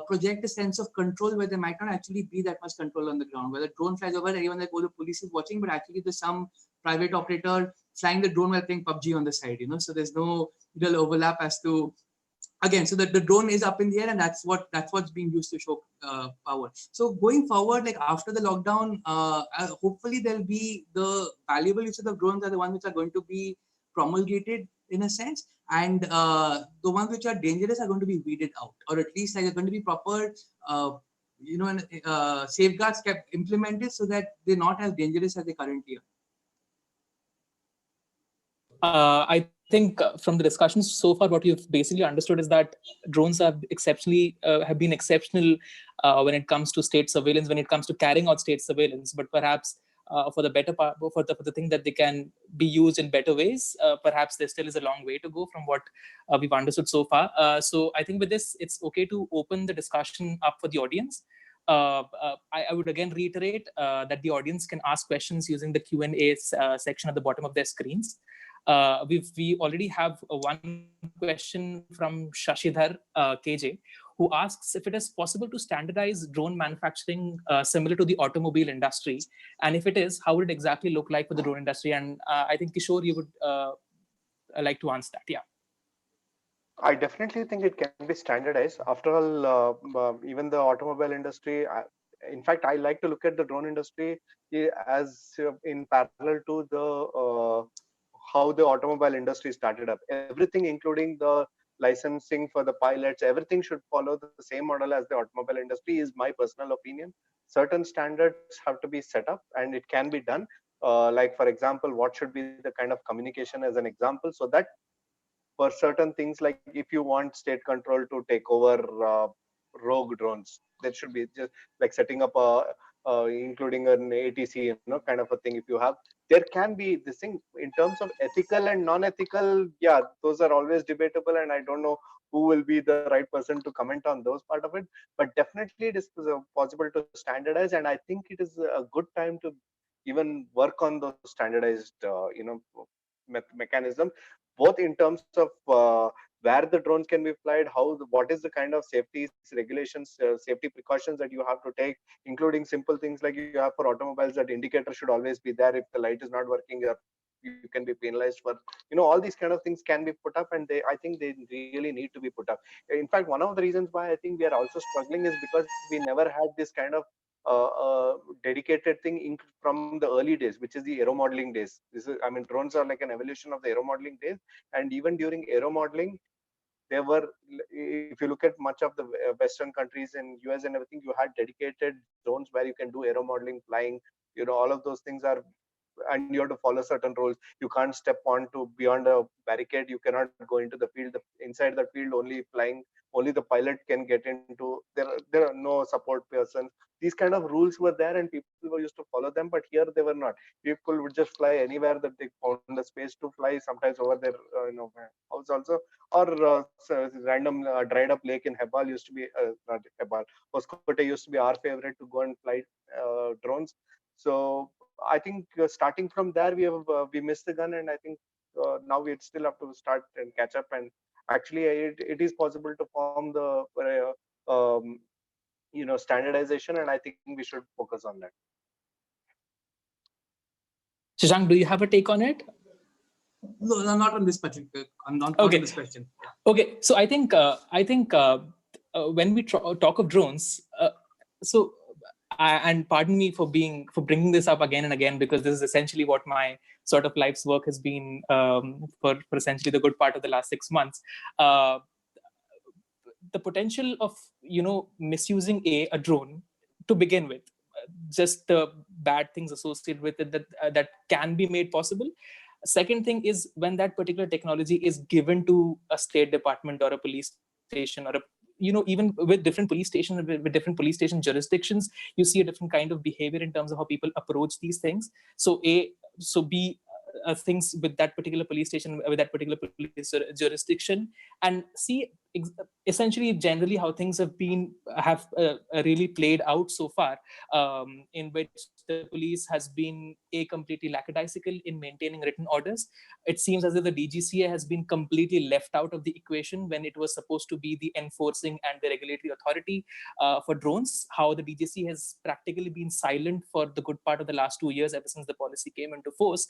project a sense of control where there might not actually be that much control on the ground. Where the drone flies over, everyone like, oh, the police is watching, but actually there's some private operator flying the drone while playing PUBG on the side, So there's no real overlap as to, again, so that the drone is up in the air, and that's what's being used to show power. So going forward, like after the lockdown, hopefully there'll be the valuable uses of drones are the ones which are going to be promulgated in a sense, and the ones which are dangerous are going to be weeded out, or at least like, are going to be proper safeguards kept implemented so that they're not as dangerous as they currently are. I think from the discussions so far, what you've basically understood is that drones have been exceptional when it comes to state surveillance, when it comes to carrying out state surveillance. But perhaps for the better part, for the thing that they can be used in better ways, perhaps there still is a long way to go from what we've understood so far. So I think with this, it's okay to open the discussion up for the audience. I would again reiterate that the audience can ask questions using the Q&A section at the bottom of their screens. We already have one question from Shashidhar KJ, who asks if it is possible to standardize drone manufacturing similar to the automobile industry, and if it is, how would it exactly look like for the drone industry? And I think Kishore, you would like to answer that. Yeah. I definitely think it can be standardized. After all, even the automobile industry, in fact, I like to look at the drone industry as in parallel to the how the automobile industry started up. Everything, including the licensing for the pilots, everything should follow the same model as the automobile industry, is my personal opinion. Certain standards have to be set up, and it can be done. Like, for example, what should be the kind of communication as an example, so that for certain things, like if you want state control to take over rogue drones, that should be just like setting up a including an ATC, kind of a thing. If you have, there can be this thing in terms of ethical and non-ethical. Yeah, those are always debatable, and I don't know who will be the right person to comment on those part of it. But definitely, it is possible to standardize, and I think it is a good time to even work on those standardized, mechanism, both in terms of where the drones can be flied, what is the kind of safety regulations, safety precautions that you have to take, including simple things like you have for automobiles, that indicator should always be there. If the light is not working, you can be penalized for, all these kind of things can be put up, and I think they really need to be put up. In fact, one of the reasons why I think we are also struggling is because we never had this kind of dedicated thing from the early days, which is the aero modeling days. Drones are like an evolution of the aero modeling days. And even during aero modeling, there were, if you look at much of the Western countries in US and everything, you had dedicated zones where you can do aero modeling, flying. All of those things are and you have to follow certain rules. You can't step on to beyond a barricade. You cannot go into the field. Inside the field, only the pilot can get into. There are no support persons. These kind of rules were there, and people were used to follow them. But here they were not. People would just fly anywhere that they found the space to fly. Sometimes over their house also, or random dried up lake in Hebal used to be not Hebal. Hoskote used to be our favorite to go and fly drones. So I think starting from there, we missed the gun, and I think now we still have to start and catch up. And actually, it is possible to form the standardization, and I think we should focus on that. Shashank, do you have a take on it? No, not on this particular. Not Okay. on this question. Okay, so I think when we talk of drones, and pardon me for bringing this up again and again, because this is essentially what my sort of life's work has been for essentially the good part of the last 6 months. The potential of misusing a drone to begin with, just the bad things associated with it that can be made possible. Second thing is when that particular technology is given to a state department or a police station, or even with different police stations, with different police station jurisdictions, you see a different kind of behavior in terms of how people approach these things. So B, things with that particular police station, with that particular police jurisdiction, and C, essentially generally how things have really played out so far, in which the police has been completely lackadaisical in maintaining written orders. It seems as if the DGCA has been completely left out of the equation when it was supposed to be the enforcing and the regulatory authority for drones. How the DGCA has practically been silent for the good part of the last 2 years, ever since the policy came into force.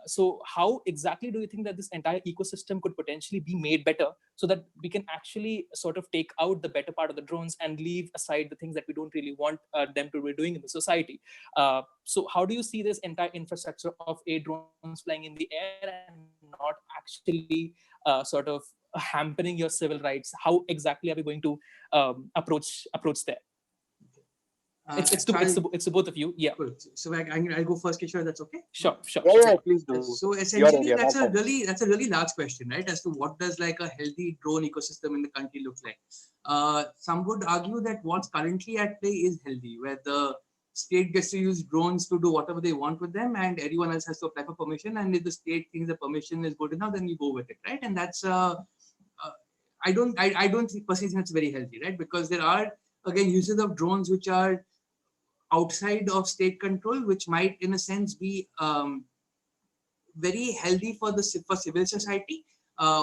So how exactly do you think that this entire ecosystem could potentially be made better, so that we can actually sort of take out the better part of the drones and leave aside the things that we don't really want them to be doing in the society? So how do you see this entire infrastructure of drones flying in the air and not actually sort of hampering your civil rights? How exactly are we going to approach there? It's to both of you. Yeah. Cool. So I'll go first, Kishore. That's okay. Sure. Yeah, please do. So essentially, that's a really large question, right? As to what does like a healthy drone ecosystem in the country look like? Some would argue that what's currently at play is healthy, where the state gets to use drones to do whatever they want with them, and everyone else has to apply for permission. And if the state thinks the permission is good enough, then you go with it, right? And that's I don't personally think it's very healthy, right? Because there are again uses of drones which are outside of state control, which might in a sense be very healthy for civil society,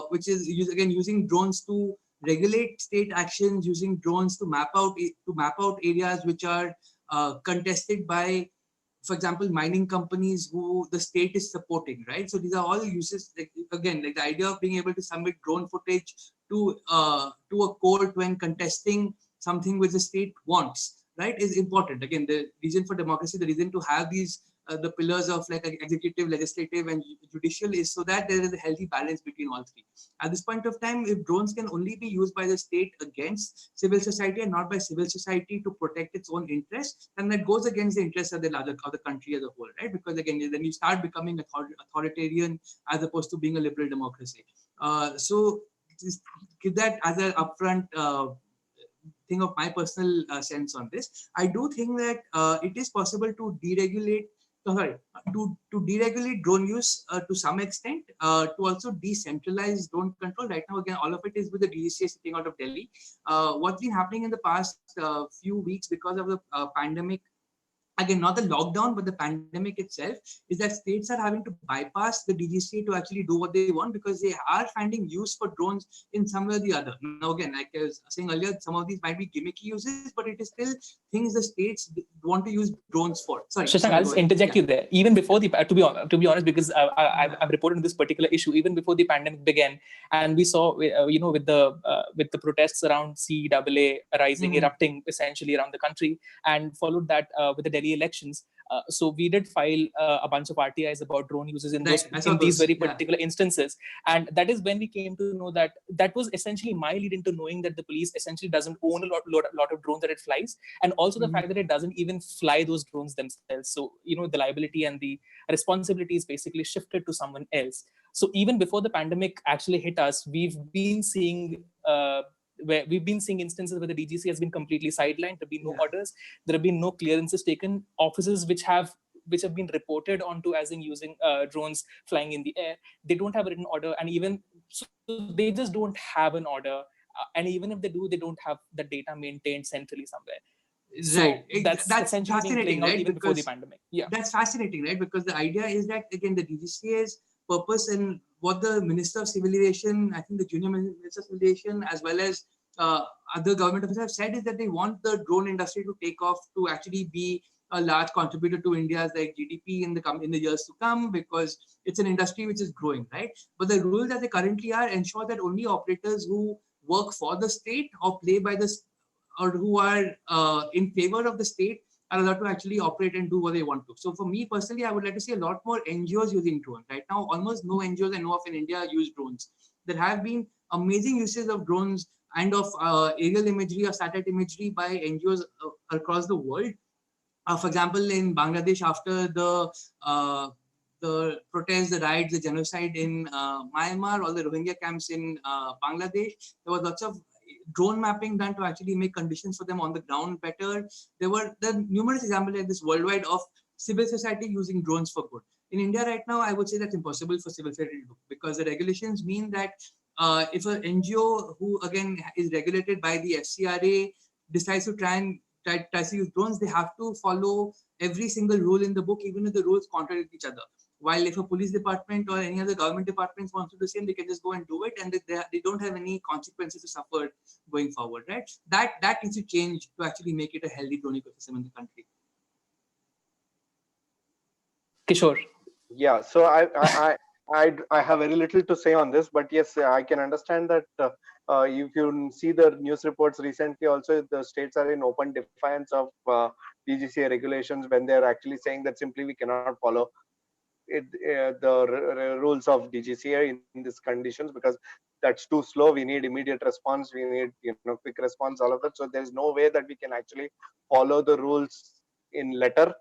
which is using drones to regulate state actions, using drones to map out areas which are contested by, for example, mining companies who the state is supporting, right? So these are all uses, like the idea of being able to submit drone footage to a court when contesting something which the state wants, right, is important. Again, the reason for democracy, the reason to have these the pillars of like executive, legislative, and judicial is so that there is a healthy balance between all three. At this point of time, if drones can only be used by the state against civil society and not by civil society to protect its own interests, then that goes against the interests of the country as a whole, right? Because again, then you start becoming authoritarian as opposed to being a liberal democracy. So give that as an upfront thing of my personal sense on this. I do think that it is possible to deregulate drone use to some extent, to also decentralize drone control. Right now, again, all of it is with the DGCA sitting out of Delhi. What's been happening in the past few weeks because of the pandemic, again, not the lockdown, but the pandemic itself, is that states are having to bypass the DGCA to actually do what they want, because they are finding use for drones in some way or the other. Now, again, like I was saying earlier, some of these might be gimmicky uses, but it is still things the states want to use drones for. Sorry, Shashank, I'll just interject you there. Even before the, to be honest, because I've reported on this particular issue even before the pandemic began, and we saw, with the protests around CAA rising, erupting essentially around the country, and followed that with the Delhi elections. So we did file a bunch of RTIs about drone uses in Right, these very yeah. particular instances, and that is when we came to know that that was essentially my lead into knowing that the police essentially doesn't own a lot of drones that it flies, and also the fact that it doesn't even fly those drones themselves. So the liability and the responsibility is basically shifted to someone else. So even before the pandemic actually hit us, we've been seeing instances where the DGC has been completely sidelined. There have been no orders. There have been no clearances taken. Offices which have been reported onto as in using drones flying in the air, they don't have a written order, and even so, they just don't have an order. And even if they do, they don't have the data maintained centrally somewhere. So Right. that's essentially been playing out even before the pandemic. Yeah, that's fascinating, right? Because the idea is that, again, the DGCA's purpose and what the Minister of Civil Aviation, I think the Junior Minister of Civil Aviation, as well as other government officials have said, is that they want the drone industry to take off, to actually be a large contributor to India's GDP in the years to come, because it's an industry which is growing, right? But the rules that they currently are ensure that only operators who work for the state or play by the or who are in favor of the state are allowed to actually operate and do what they want to. So for me personally, I would like to see a lot more NGOs using drones. Right now, almost no NGOs I know of in India use drones. There have been amazing uses of drones and of aerial imagery or satellite imagery by NGOs across the world. For example, in Bangladesh, after the protests, the riots, the genocide in Myanmar, all the Rohingya camps in Bangladesh, there was lots of drone mapping done to actually make conditions for them on the ground better. There were numerous examples like this worldwide of civil society using drones for good. In India right now, I would say that's impossible for civil society to do, because the regulations mean that if an NGO who again is regulated by the FCRA decides to tries to use drones, they have to follow every single rule in the book, even if the rules contradict each other. While if a police department or any other government departments wants to do the same, they can just go and do it, and they don't have any consequences to suffer going forward, right? That needs to change to actually make it a healthy drone ecosystem in the country. Kishore. Yeah, so I have very little to say on this, but yes, I can understand that if you see the news reports recently, also the states are in open defiance of DGCA regulations when they are actually saying that simply we cannot follow the rules of DGCA in these conditions because that's too slow. We need immediate response. We need quick response. All of that. So there is no way that we can actually follow the rules in letter,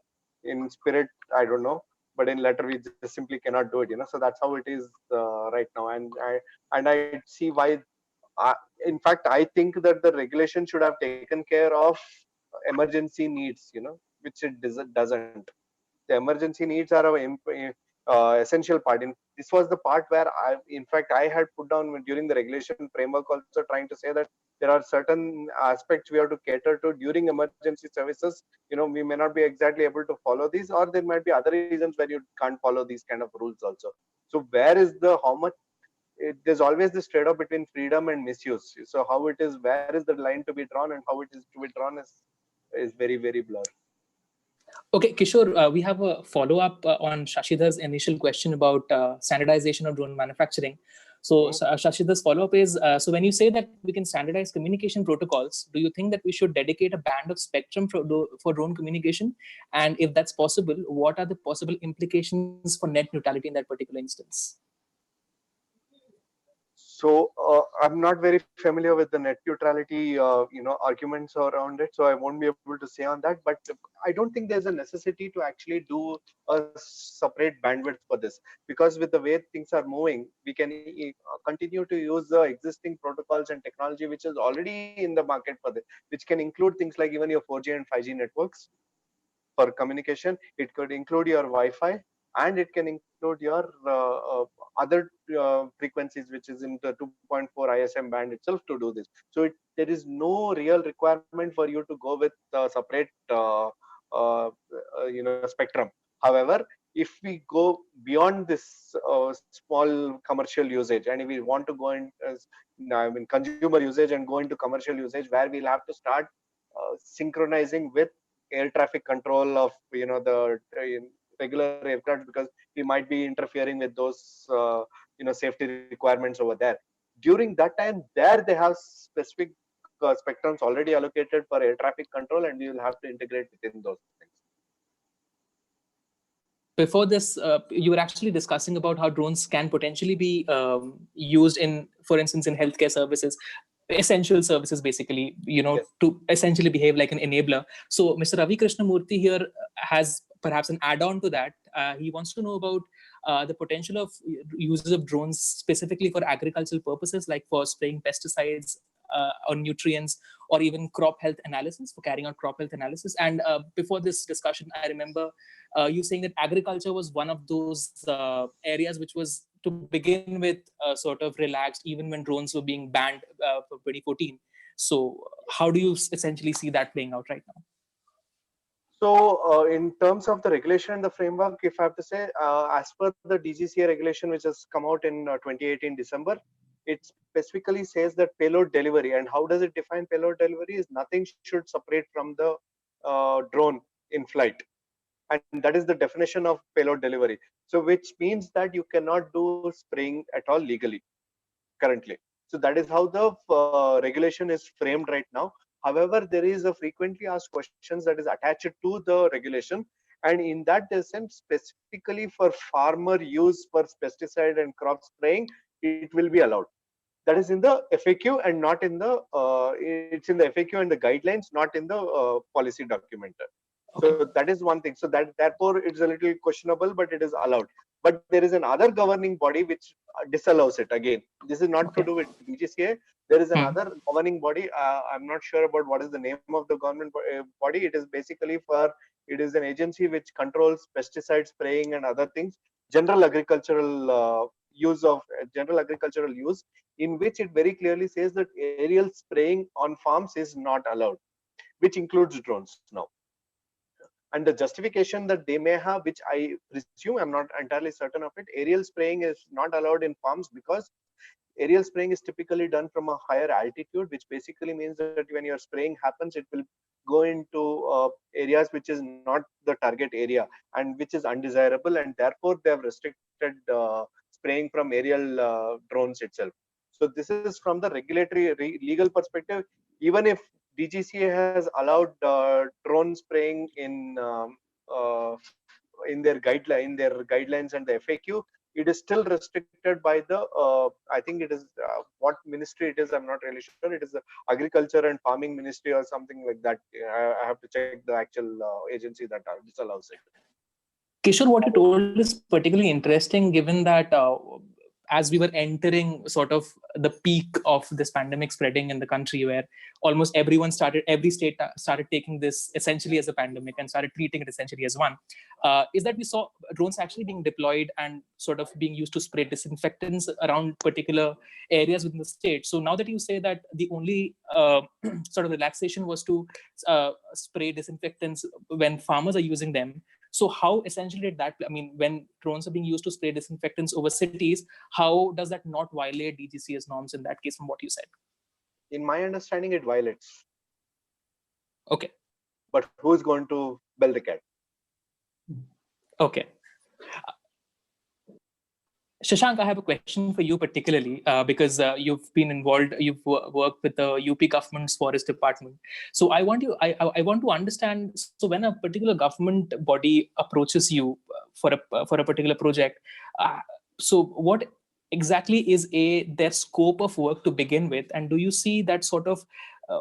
in spirit. I don't know, but in letter we just simply cannot do it. So that's how it is right now, and I see why. In fact, I think that the regulation should have taken care of emergency needs. Which it doesn't. The emergency needs are essential part. This was the part where in fact, I had put down during the regulation framework also trying to say that there are certain aspects we have to cater to during emergency services. We may not be exactly able to follow these, or there might be other reasons where you can't follow these kind of rules also. So where is how much? There's always this trade-off between freedom and misuse. So how it is, where is the line to be drawn, and how it is to be drawn is very, very blurred. Okay, Kishore, we have a follow-up on Shashidhar's initial question about standardization of drone manufacturing. So Shashidhar's follow-up is, so when you say that we can standardize communication protocols, do you think that we should dedicate a band of spectrum for drone communication? And if that's possible, what are the possible implications for net neutrality in that particular instance? So I'm not very familiar with the net neutrality, arguments around it. So I won't be able to say on that. But I don't think there's a necessity to actually do a separate bandwidth for this, because with the way things are moving, we can continue to use the existing protocols and technology which is already in the market for this, which can include things like even your 4G and 5G networks for communication. It could include your Wi-Fi, and it can include your other frequencies, which is in the 2.4 ISM band itself to do this. So there is no real requirement for you to go with separate spectrum. However, if we go beyond this small commercial usage, and if we want to go in consumer usage and go into commercial usage, where we'll have to start synchronizing with air traffic control of the regular aircraft, because we might be interfering with those safety requirements over there. During that time, there they have specific spectrums already allocated for air traffic control, and we will have to integrate within those things. before this, you were actually discussing about how drones can potentially be used in, for instance, in healthcare services, essential services, basically, Yes. to essentially behave like an enabler. So Mr. Ravi Krishnamurthy here has perhaps an add-on to that. He wants to know about the potential of uses of drones specifically for agricultural purposes, like for spraying pesticides or nutrients, or even crop health analysis, for carrying out crop health analysis. And before this discussion, I remember you saying that agriculture was one of those areas which was, to begin with, sort of relaxed even when drones were being banned for 2014. So how do you essentially see that playing out right now? So in terms of the regulation and the framework, if I have to say, as per the DGCA regulation, which has come out in 2018 December, it specifically says that payload delivery, and how does it define payload delivery, is nothing should separate from the drone in flight. And that is the definition of payload delivery. So which means that you cannot do spraying at all legally currently. So that is how the regulation is framed right now. However, there is a frequently asked questions that is attached to the regulation, and in that sense, specifically for farmer use for pesticide and crop spraying, it will be allowed. That is in the FAQ and not in the it's in the FAQ and the guidelines, not in the policy document. Okay. So that is one thing. So that therefore it's a little questionable, but it is allowed. But there is another governing body which disallows it. Again, this is not to do with DGCA. There is another governing body. I'm not sure about what is the name of the government body. It is basically for, it is an agency which controls pesticide spraying and other things, general agricultural use of general agricultural use, in which it very clearly says that aerial spraying on farms is not allowed, which includes drones now. And the justification that they may have, which I presume, I'm not entirely certain of it, aerial spraying is not allowed in farms because aerial spraying is typically done from a higher altitude, which basically means that when your spraying happens, it will go into areas which is not the target area and which is undesirable, and therefore they have restricted spraying from aerial drones itself. So this is from the regulatory legal perspective. Even if DGCA has allowed drone spraying uh, in their guidelines and the FAQ, it is still restricted by the I think it is what ministry it is, I'm not really sure. It is the Agriculture and Farming Ministry or something like that. I have to check the actual agency that disallows it. Kishore, what you told is particularly interesting, given that as we were entering sort of the peak of this pandemic spreading in the country, where almost every state started taking this essentially as a pandemic and started treating it essentially as one, is that we saw drones actually being deployed and sort of being used to spray disinfectants around particular areas within the state. So now that you say that the only sort of relaxation was to spray disinfectants when farmers are using them, so how essentially did that, I mean, when drones are being used to spray disinfectants over cities, how does that not violate DGCA's norms in that case, from what you said? In my understanding, it violates. Okay. But who's going to bell the cat? Okay. Shashank, I have a question for you particularly because you've been involved, you've worked with the UP government's forest department. So I want to understand, so when a particular government body approaches you for a particular project, so what exactly is their scope of work to begin with? And do you see that sort of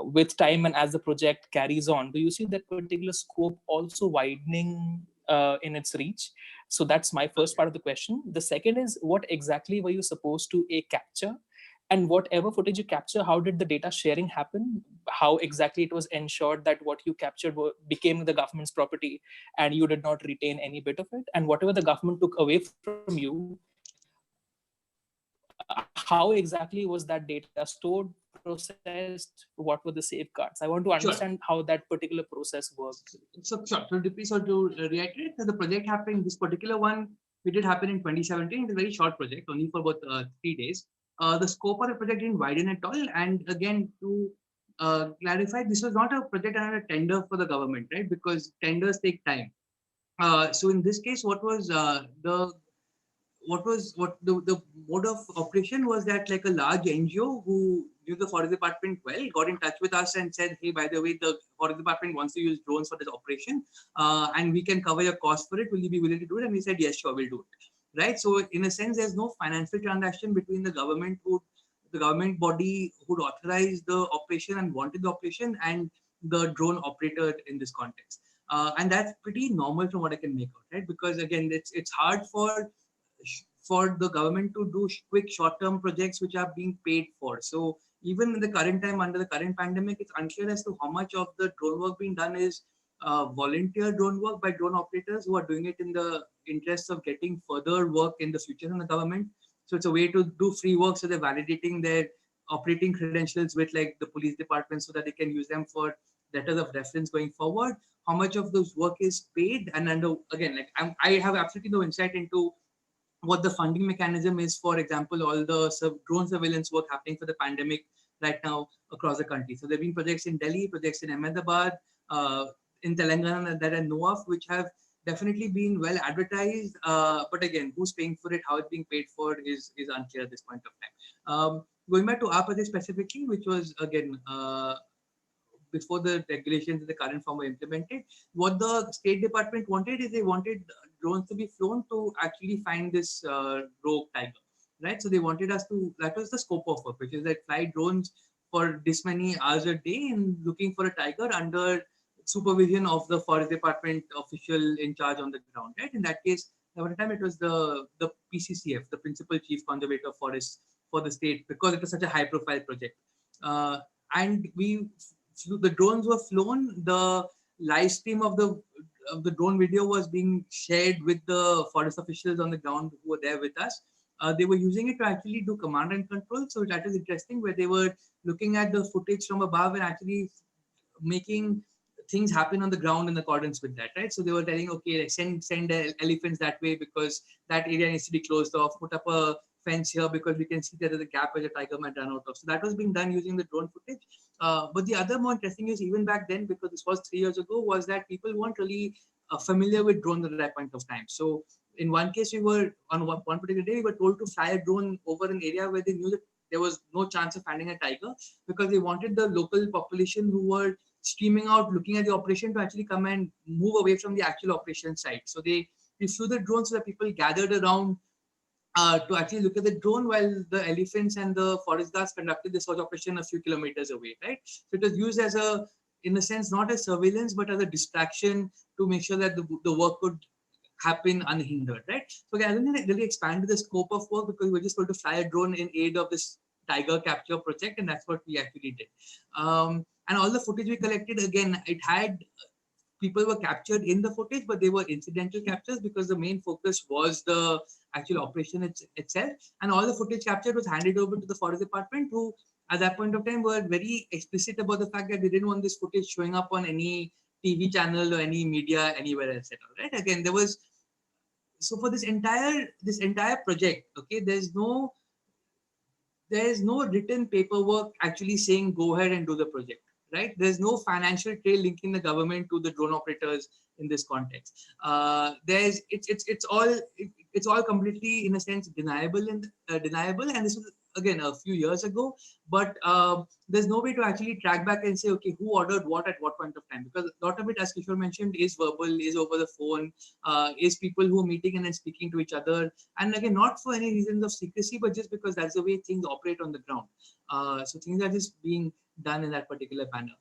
with time and as the project carries on, do you see that particular scope also widening in its reach? So that's my first part of the question. The second is, what exactly were you supposed to capture? And whatever footage you capture, how did the data sharing happen? How exactly it was ensured that what you captured became the government's property and you did not retain any bit of it? And whatever the government took away from you, how exactly was that data stored, processed? What were the safeguards? I want to understand how that particular process worked. So to reiterate, the project happened, this particular one, we did happen in 2017. It's a very short project, only for about 3 days. The scope of the project didn't widen at all. And again, to clarify, this was not a project under a tender for the government, right? Because tenders take time. So in this case, what was the mode of operation was that like a large NGO who knew the forest department well got in touch with us and said, hey, by the way, the forest department wants to use drones for this operation, and we can cover your cost for it. Will you be willing to do it? And we said, yes, sure, we'll do it. Right. So in a sense, there's no financial transaction between the government body who authorized the operation and wanted the operation and the drone operator in this context. And that's pretty normal from what I can make out, right? Because again, it's hard for the government to do quick short-term projects which are being paid for. So even in the current time, under the current pandemic, it's unclear as to how much of the drone work being done is volunteer drone work by drone operators who are doing it in the interest of getting further work in the future in the government. So it's a way to do free work, so they're validating their operating credentials with like the police department so that they can use them for letters of reference going forward. How much of this work is paid, and under, again, like I have absolutely no insight into what the funding mechanism is, for example, all the drone surveillance work happening for the pandemic right now across the country. So there have been projects in Delhi, projects in Ahmedabad, in Telangana that I know of, which have definitely been well advertised. But again, who's paying for it, how it's being paid for is unclear at this point of time. Going back to our project specifically, which was again before the regulations in the current form were implemented, what the State Department wanted is they wanted drones to be flown to actually find this rogue tiger, right? So they wanted us to, that was the scope of work, which is that fly drones for this many hours a day and looking for a tiger under supervision of the Forest Department official in charge on the ground, right? In that case, at the time it was the PCCF, the Principal Chief Conservator of Forests for the state, because it was such a high-profile project. And the drones were flown. The live stream of the drone video was being shared with the forest officials on the ground who were there with us. They were using it to actually do command and control. So that is interesting, where they were looking at the footage from above and actually making things happen on the ground in accordance with that, right? So they were telling, okay, like send elephants that way because that area needs to be closed off. Put up a fence here because we can see that there's a gap where the tiger might run out of. So that was being done using the drone footage. But the other more interesting is, even back then, because this was 3 years ago, was that people weren't really familiar with drones at that point of time. So in one case, we were on one particular day, we were told to fly a drone over an area where they knew that there was no chance of finding a tiger, because they wanted the local population who were streaming out, looking at the operation, to actually come and move away from the actual operation site. So they flew the drone so that people gathered around to actually look at the drone while the elephants and the forest guards conducted the search operation a few kilometers away, right? So it was used as in a sense, not as surveillance, but as a distraction to make sure that the work could happen unhindered, right? So again, I don't think it really expanded the scope of work, because we were just going to fly a drone in aid of this tiger capture project, and that's what we actually did. And all the footage we collected, again, it had people were captured in the footage, but they were incidental captures because the main focus was the actual operation itself. And all the footage captured was handed over to the forest department, who at that point of time were very explicit about the fact that they didn't want this footage showing up on any TV channel or any media anywhere else at all, right? Again, there was, so for this entire project, okay, there's no written paperwork actually saying go ahead and do the project, right? There's no financial trail linking the government to the drone operators in this context. It's all completely, in a sense, deniable, and this was again a few years ago, but there's no way to actually track back and say, okay, who ordered what at what point of time, because a lot of it, as Kishore mentioned, is verbal, is over the phone, is people who are meeting and then speaking to each other, and again, not for any reasons of secrecy, but just because that's the way things operate on the ground. So things are just being done in that particular manner.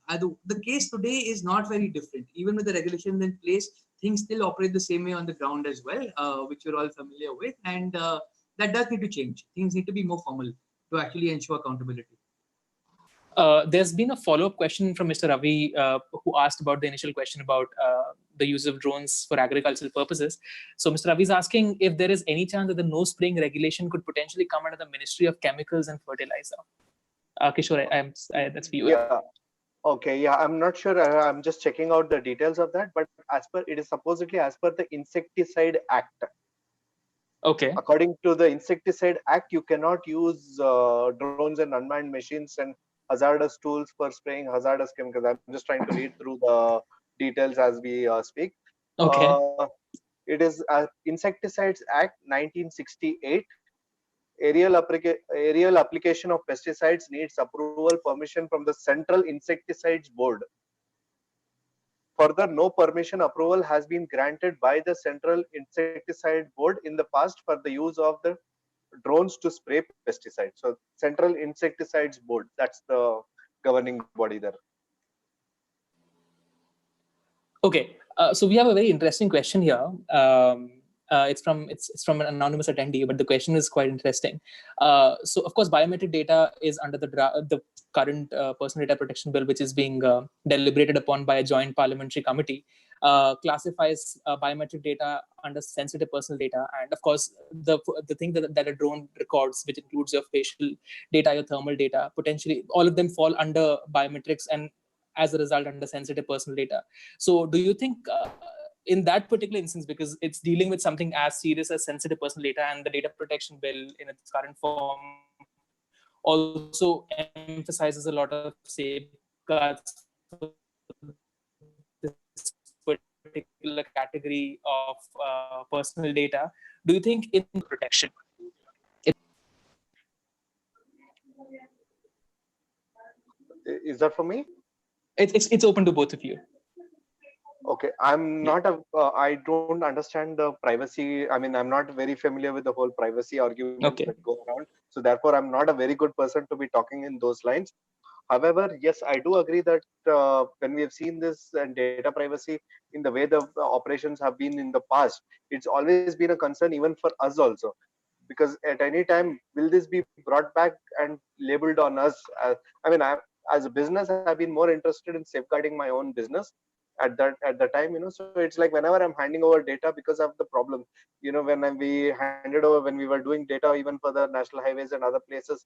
The case today is not very different. Even with the regulations in place, things still operate the same way on the ground as well, which we're all familiar with, and that does need to change. Things need to be more formal to actually ensure accountability. There's been a follow-up question from Mr. Ravi, who asked about the initial question about the use of drones for agricultural purposes. So Mr. Ravi is asking if there is any chance that the no spraying regulation could potentially come under the Ministry of Chemicals and Fertilizer. Kishore, that's for you. Yeah. Okay. Yeah, I'm not sure. I'm just checking out the details of that. But it is supposedly as per the Insecticide Act. Okay. According to the Insecticide Act, you cannot use drones and unmanned machines and hazardous tools for spraying hazardous chemicals. I'm just trying to read through the details as we speak. Okay. It is Insecticides Act 1968. Aerial application of pesticides needs approval permission from the Central Insecticides Board. Further, no permission approval has been granted by the Central Insecticide Board in the past for the use of the drones to spray pesticides. So Central Insecticides Board, that's the governing body there. Okay, so we have a very interesting question here. It's from an anonymous attendee, but the question is quite interesting. So of course, biometric data is under the current Personal Data Protection Bill, which is being deliberated upon by a joint parliamentary committee. Classifies biometric data under sensitive personal data, and of course, the thing that a drone records, which includes your facial data, your thermal data, potentially all of them fall under biometrics, and as a result under sensitive personal data. So do you think in that particular instance, because it's dealing with something as serious as sensitive personal data, and the data protection bill in its current form also emphasizes a lot of safeguards for this particular category of personal data, do you think in protection is that for me? It's open to both of you? Okay, I'm not I don't understand the privacy. I mean, I'm not very familiar with the whole privacy arguments that go around. So therefore, I'm not a very good person to be talking in those lines. However, yes, I do agree that when we have seen this and data privacy in the way the operations have been in the past, it's always been a concern even for us also. Because at any time, will this be brought back and labeled on us? I mean, as a business, I've been more interested in safeguarding my own business at the time, so it's like whenever I'm handing over data, because of the problem, we handed over, when we were doing data even for the national highways and other places,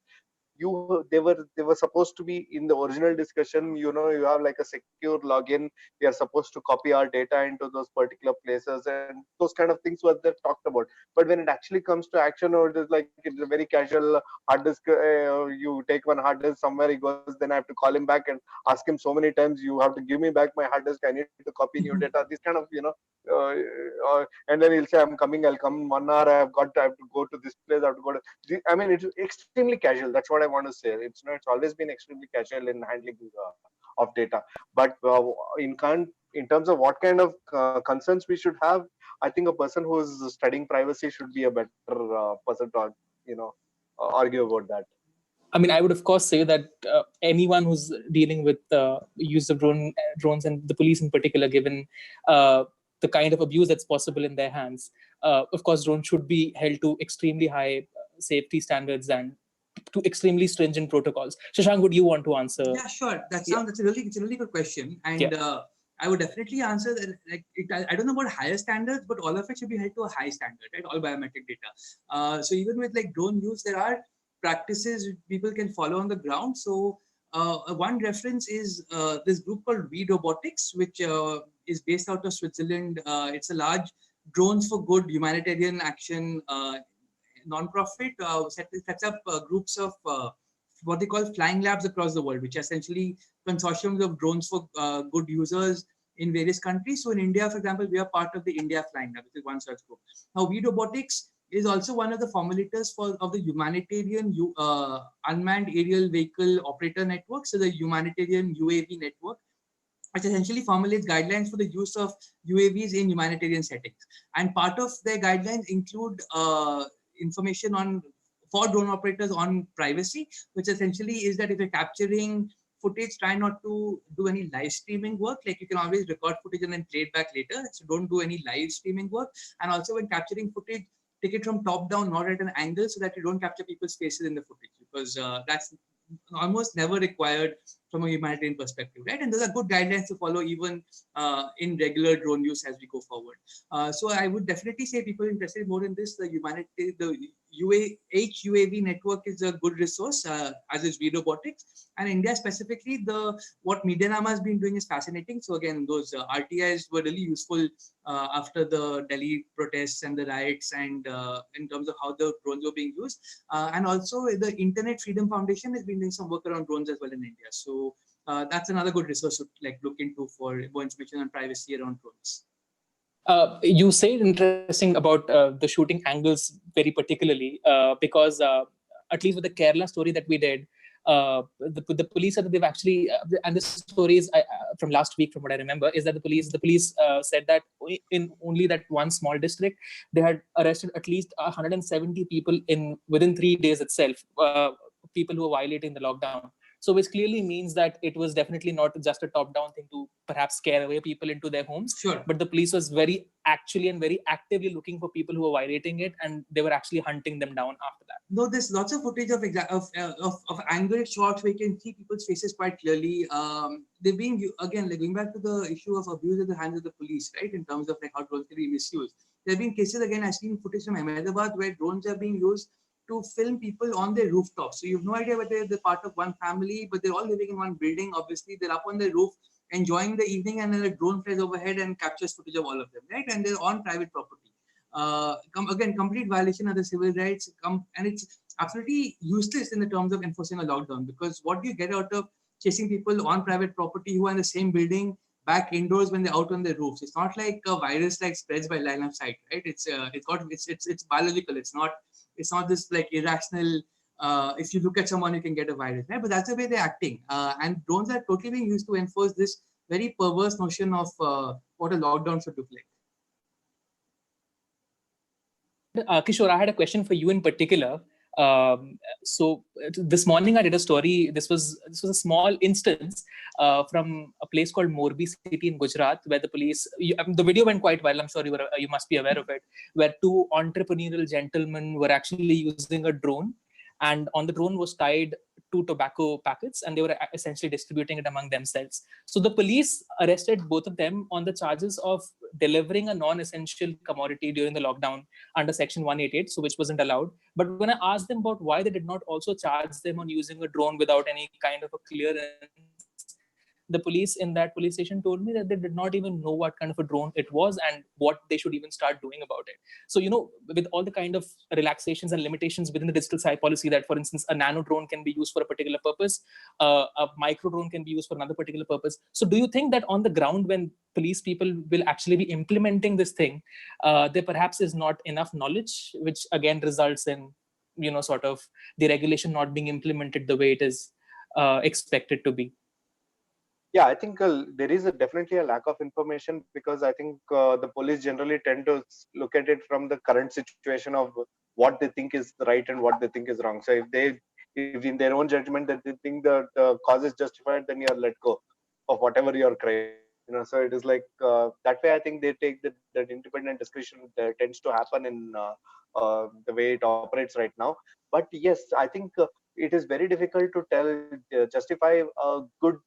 they were supposed to be in the original discussion, you have like a secure login, we are supposed to copy our data into those particular places, and those kind of things were there talked about. But when it actually comes to action, or it is like it's a very casual hard disk, you take one hard disk somewhere, he goes, then I have to call him back and ask him so many times, you have to give me back my hard disk, I need to copy new data, this kind of, and then he'll say, I'm coming, I'll come 1 hour, I have to go to this place, I have to go to, I mean, it's extremely casual. That's what I want to say. It's always been extremely casual in handling of data. But in terms of what kind of concerns we should have, I think a person who is studying privacy should be a better person to, argue about that. I mean, I would of course say that anyone who's dealing with use of drones, and the police in particular, given the kind of abuse that's possible in their hands, of course, drones should be held to extremely high safety standards and to extremely stringent protocols. Shashank, would you want to answer? Yeah, sure. It's a really good question, and I would definitely answer that. Like, I don't know about higher standards, but all of it should be held to a high standard, right? All biometric data. So even with like drone use, there are practices people can follow on the ground. So one reference is this group called We Robotics, which is based out of Switzerland. It's a large drones for good humanitarian action non-profit, sets up groups of what they call flying labs across the world, which are essentially consortiums of drones for good users in various countries. So in India, for example, we are part of the India Flying Lab, which is one such group. Now, We Robotics is also one of the formulators of the humanitarian unmanned aerial vehicle operator network, so the humanitarian UAV network, which essentially formulates guidelines for the use of UAVs in humanitarian settings. And part of their guidelines include information for drone operators on privacy, which essentially is that if you're capturing footage, try not to do any live streaming work. Like, you can always record footage and then play it back later. So don't do any live streaming work. And also when capturing footage, take it from top down, not at an angle, so that you don't capture people's faces in the footage, because that's almost never required from a humanitarian perspective, right? And those are good guidelines to follow even in regular drone use as we go forward. So I would definitely say people interested more in this, the HUAV network is a good resource, as is We Robotics. And India specifically, what Medianama has been doing is fascinating. So again, those RTIs were really useful after the Delhi protests and the riots, and in terms of how the drones were being used. And also the Internet Freedom Foundation has been doing some work around drones as well in India. So that's another good resource to look into for more information on privacy around drones. You said interesting about the shooting angles very particularly because at least with the Kerala story that we did, the police said that they've actually and this story is from last week from what I remember is that the police said that in only that one small district they had arrested at least 170 people in within 3 days itself, people who were violating the lockdown. So which clearly means that it was definitely not just a top-down thing to perhaps scare away people into their homes. Sure. But the police was very actively looking for people who were violating it, and they were actually hunting them down after that. No, there's lots of footage of angled shots where you can see people's faces quite clearly. They're being, again, like going back to the issue of abuse at the hands of the police, right? In terms of like how drones can be misused. There have been cases, again, I've seen footage from Ahmedabad where drones are being used to film people on their rooftops. So you have no idea whether they're part of one family, but they're all living in one building. Obviously, they're up on the roof enjoying the evening, and then a drone flies overhead and captures footage of all of them, right? And they're on private property. Again, complete violation of the civil rights, and it's absolutely useless in the terms of enforcing a lockdown, because what do you get out of chasing people on private property who are in the same building back indoors when they're out on their roofs? It's not like a virus like spreads by line of sight, right? It's biological. It's not this like irrational. If you look at someone, you can get a virus, right? But that's the way they're acting, and drones are totally being used to enforce this very perverse notion of what a lockdown should look like. Kishore, I had a question for you in particular. So this morning I did a story. This was a small instance from a place called Morbi city in Gujarat, where the police. The video went quite well. I'm sure you must be aware of it. Where two entrepreneurial gentlemen were actually using a drone, and on the drone was tied 2 tobacco packets, and they were essentially distributing it among themselves. So the police arrested both of them on the charges of delivering a non-essential commodity during the lockdown under Section 188, so which wasn't allowed. But when I asked them about why they did not also charge them on using a drone without any kind of a clearance, the police in that police station told me that they did not even know what kind of a drone it was and what they should even start doing about it. So, with all the kind of relaxations and limitations within the digital side policy, that, for instance, a nano drone can be used for a particular purpose, a micro drone can be used for another particular purpose. So do you think that on the ground, when police people will actually be implementing this thing, there perhaps is not enough knowledge, which again results in, sort of the regulation not being implemented the way it is expected to be? Yeah, I think there is definitely a lack of information, because I think the police generally tend to look at it from the current situation of what they think is right and what they think is wrong. So if in their own judgment that they think that the cause is justified, then you are let go of whatever your crime. So it is like that way. I think they take that independent discussion that tends to happen in the way it operates right now. But yes, I think it is very difficult to justify a good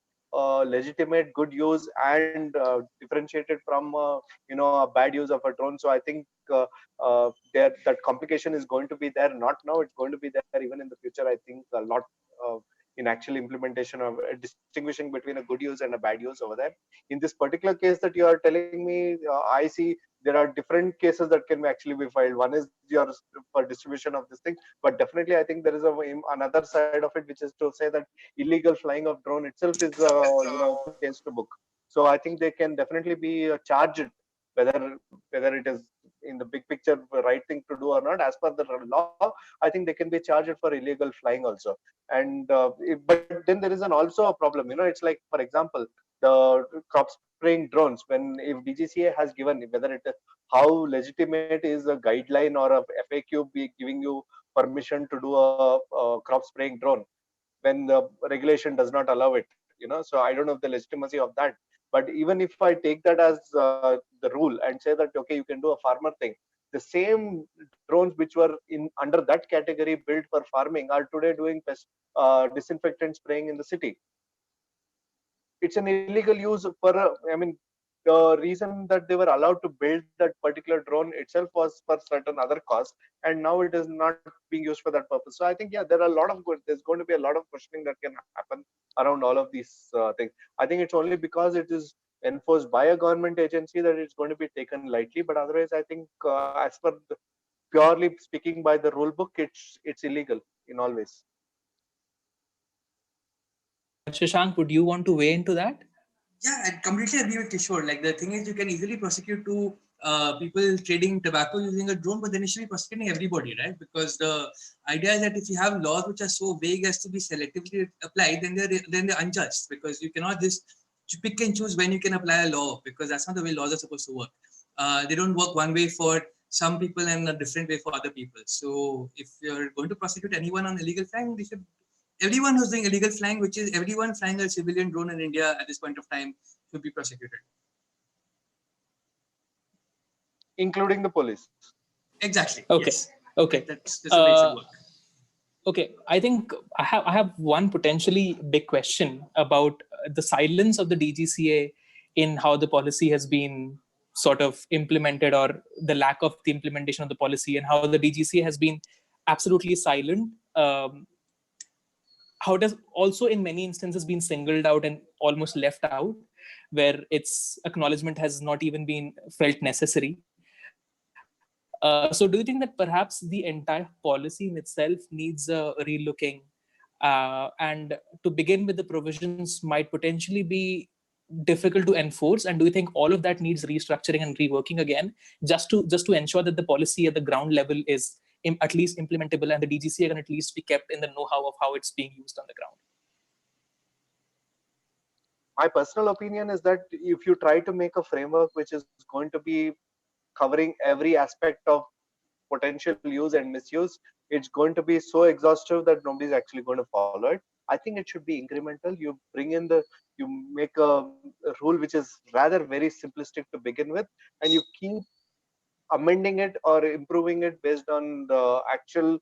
legitimate good use and differentiate it from a bad use of a drone. So I think that complication is going to be there, not now, it's going to be there even in the future. I think a lot uh, in actual implementation of distinguishing between a good use and a bad use over there. In this particular case that you are telling me, I see there are different cases that can actually be filed. One is your for distribution of this thing, but definitely I think there is another side of it, which is to say that illegal flying of drone itself is case to book. So I think they can definitely be charged, whether it is in the big picture the right thing to do or not. As per the law, I think they can be charged for illegal flying also. And but then there is also a problem. It's like, for example, the crop spraying drones. When if DGCA has given, whether it how legitimate is a guideline or a FAQ be giving you permission to do a crop spraying drone when the regulation does not allow it. So I don't know the legitimacy of that. But even if I take that as the rule and say that okay, you can do a farmer thing, the same drones which were in under that category built for farming are today doing disinfectant spraying in the city. It's an illegal use for the reason that they were allowed to build that particular drone itself was for certain other cause, and now it is not being used for that purpose. So I think, yeah, there are a lot of there's going to be a lot of questioning that can happen around all of these things. I think it's only because it is enforced by a government agency that it's going to be taken lightly, but otherwise I think as per purely speaking by the rule book, it's illegal in all ways. Shashank, would you want to weigh into that? Yeah, I completely agree with Kishore. Like, the thing is, you can easily prosecute two people trading tobacco using a drone, but then it should be prosecuting everybody, right? Because the idea is that if you have laws which are so vague as to be selectively applied, then they're unjust, because you cannot just pick and choose when you can apply a law, because that's not the way laws are supposed to work. They don't work one way for some people and a different way for other people. So if you're going to prosecute anyone on illegal flying, everyone who's doing illegal flying, which is everyone flying a civilian drone in India at this point of time, should be prosecuted. Including the police. Exactly. Okay. Yes. Okay. That's the way it should work. Okay, I think I have one potentially big question about the silence of the DGCA in how the policy has been sort of implemented, or the lack of the implementation of the policy, and how the DGCA has been absolutely silent. How it has also in many instances been singled out and almost left out, where its acknowledgement has not even been felt necessary. So do you think that perhaps the entire policy in itself needs a relooking? And to begin with, the provisions might potentially be difficult to enforce. And do you think all of that needs restructuring and reworking again, just to ensure that the policy at the ground level is at least implementable, and the DGCA can at least be kept in the know-how of how it's being used on the ground? My personal opinion is that if you try to make a framework which is going to be covering every aspect of potential use and misuse, it's going to be so exhaustive that nobody's actually going to follow it. I think it should be incremental. You make a rule which is rather very simplistic to begin with, and you keep amending it or improving it based on the actual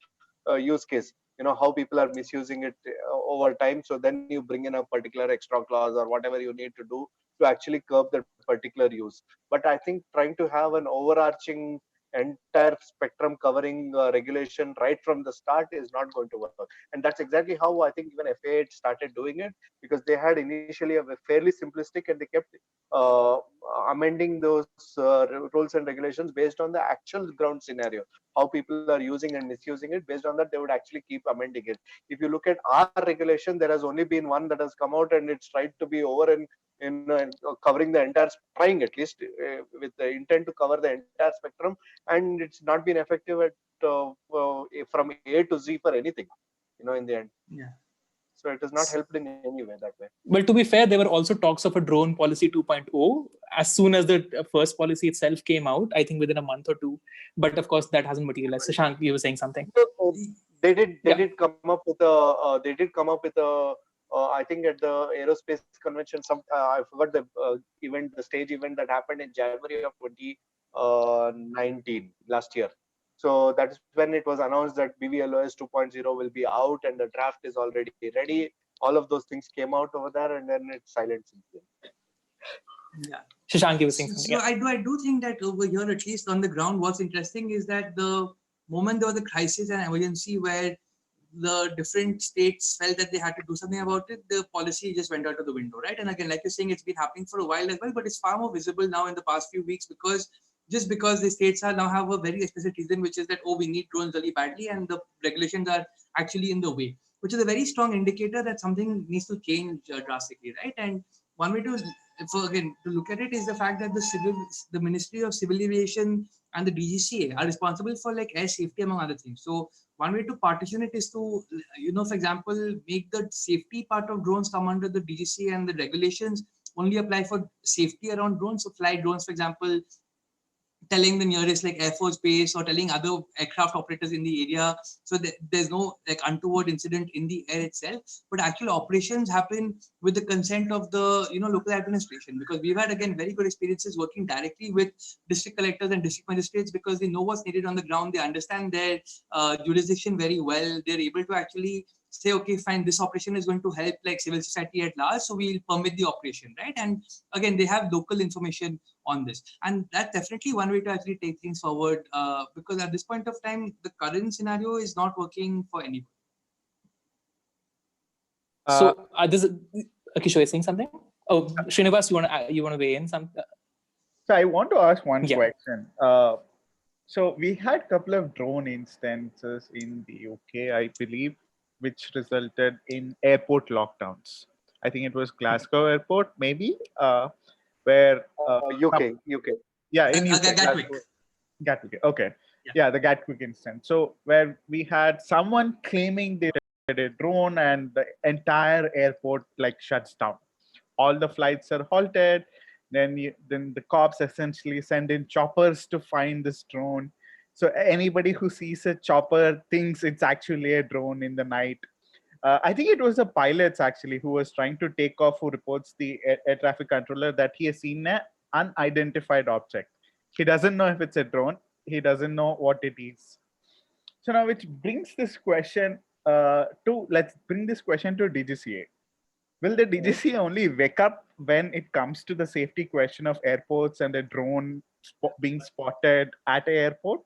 use case. How people are misusing it over time. So then you bring in a particular extra clause or whatever you need to do to actually curb that particular use. But I think trying to have an overarching entire spectrum covering regulation right from the start is not going to work. And that's exactly how I think even FAA started doing it, because they had initially a fairly simplistic, and they kept uh, amending those rules and regulations based on the actual ground scenario, how people are using and misusing it. Based on that, they would actually keep amending it. If you look at our regulation, there has only been one that has come out, and it's tried to be over in covering the entire, trying at least with the intent to cover the entire spectrum, and it's not been effective at from A to Z for anything, in the end. Yeah. So it has not helped in any way that way. Well, to be fair, there were also talks of a drone policy 2.0 as soon as the first policy itself came out, I think within a month or two. But of course, that hasn't materialized. Shashank, you were saying something. They did come up with a I think at the aerospace convention, I forgot the event, the stage event that happened in January of 2019, last year. So that is when it was announced that BVLOS 2.0 will be out and the draft is already ready. All of those things came out over there, and then it's silent since then. Yeah. Shashank, you were saying something. So I do think that over here, at least on the ground, what's interesting is that the moment there was a crisis and emergency where the different states felt that they had to do something about it, the policy just went out of the window, right? And again, like you're saying, it's been happening for a while as well, but it's far more visible now in the past few weeks, because the states are now have a very explicit reason, which is that, we need drones really badly, and the regulations are actually in the way, which is a very strong indicator that something needs to change drastically, right? And one way to look at it is the fact that the Ministry of Civil Aviation and the DGCA are responsible for like air safety, among other things. So one way to partition it is to, for example, make the safety part of drones come under the DGCA, and the regulations only apply for safety around drones. So fly drones, for example, telling the nearest like Air Force base or telling other aircraft operators in the area, so there's no like untoward incident in the air itself, but actual operations happen with the consent of the local administration, because we've had again very good experiences working directly with district collectors and district magistrates, because they know what's needed on the ground, they understand their jurisdiction very well, they're able to actually say, okay, fine, this operation is going to help like civil society at large, so we'll permit the operation, right? And again, they have local information on this, and that's definitely one way to actually take things forward, because at this point of time, the current scenario is not working for anybody. So this is Kishore, you're saying something? Oh, Srinivas, you want to weigh in something? So I want to ask one question. So we had a couple of drone instances in the UK, I believe, which resulted in airport lockdowns. I think it was Glasgow Airport, maybe, where UK. Yeah, in UK. Gatwick. Gatwick. Okay. Yeah. Yeah, the Gatwick instance. So where we had someone claiming they did a drone and the entire airport like shuts down. All the flights are halted. Then the cops essentially send in choppers to find this drone. So anybody who sees a chopper thinks it's actually a drone in the night. I think it was the pilots actually who was trying to take off who reports the air traffic controller that he has seen an unidentified object. He doesn't know if it's a drone. He doesn't know what it is. So now, which brings this question let's bring this question to DGCA. Will the DGCA only wake up when it comes to the safety question of airports and a drone being spotted at an airport?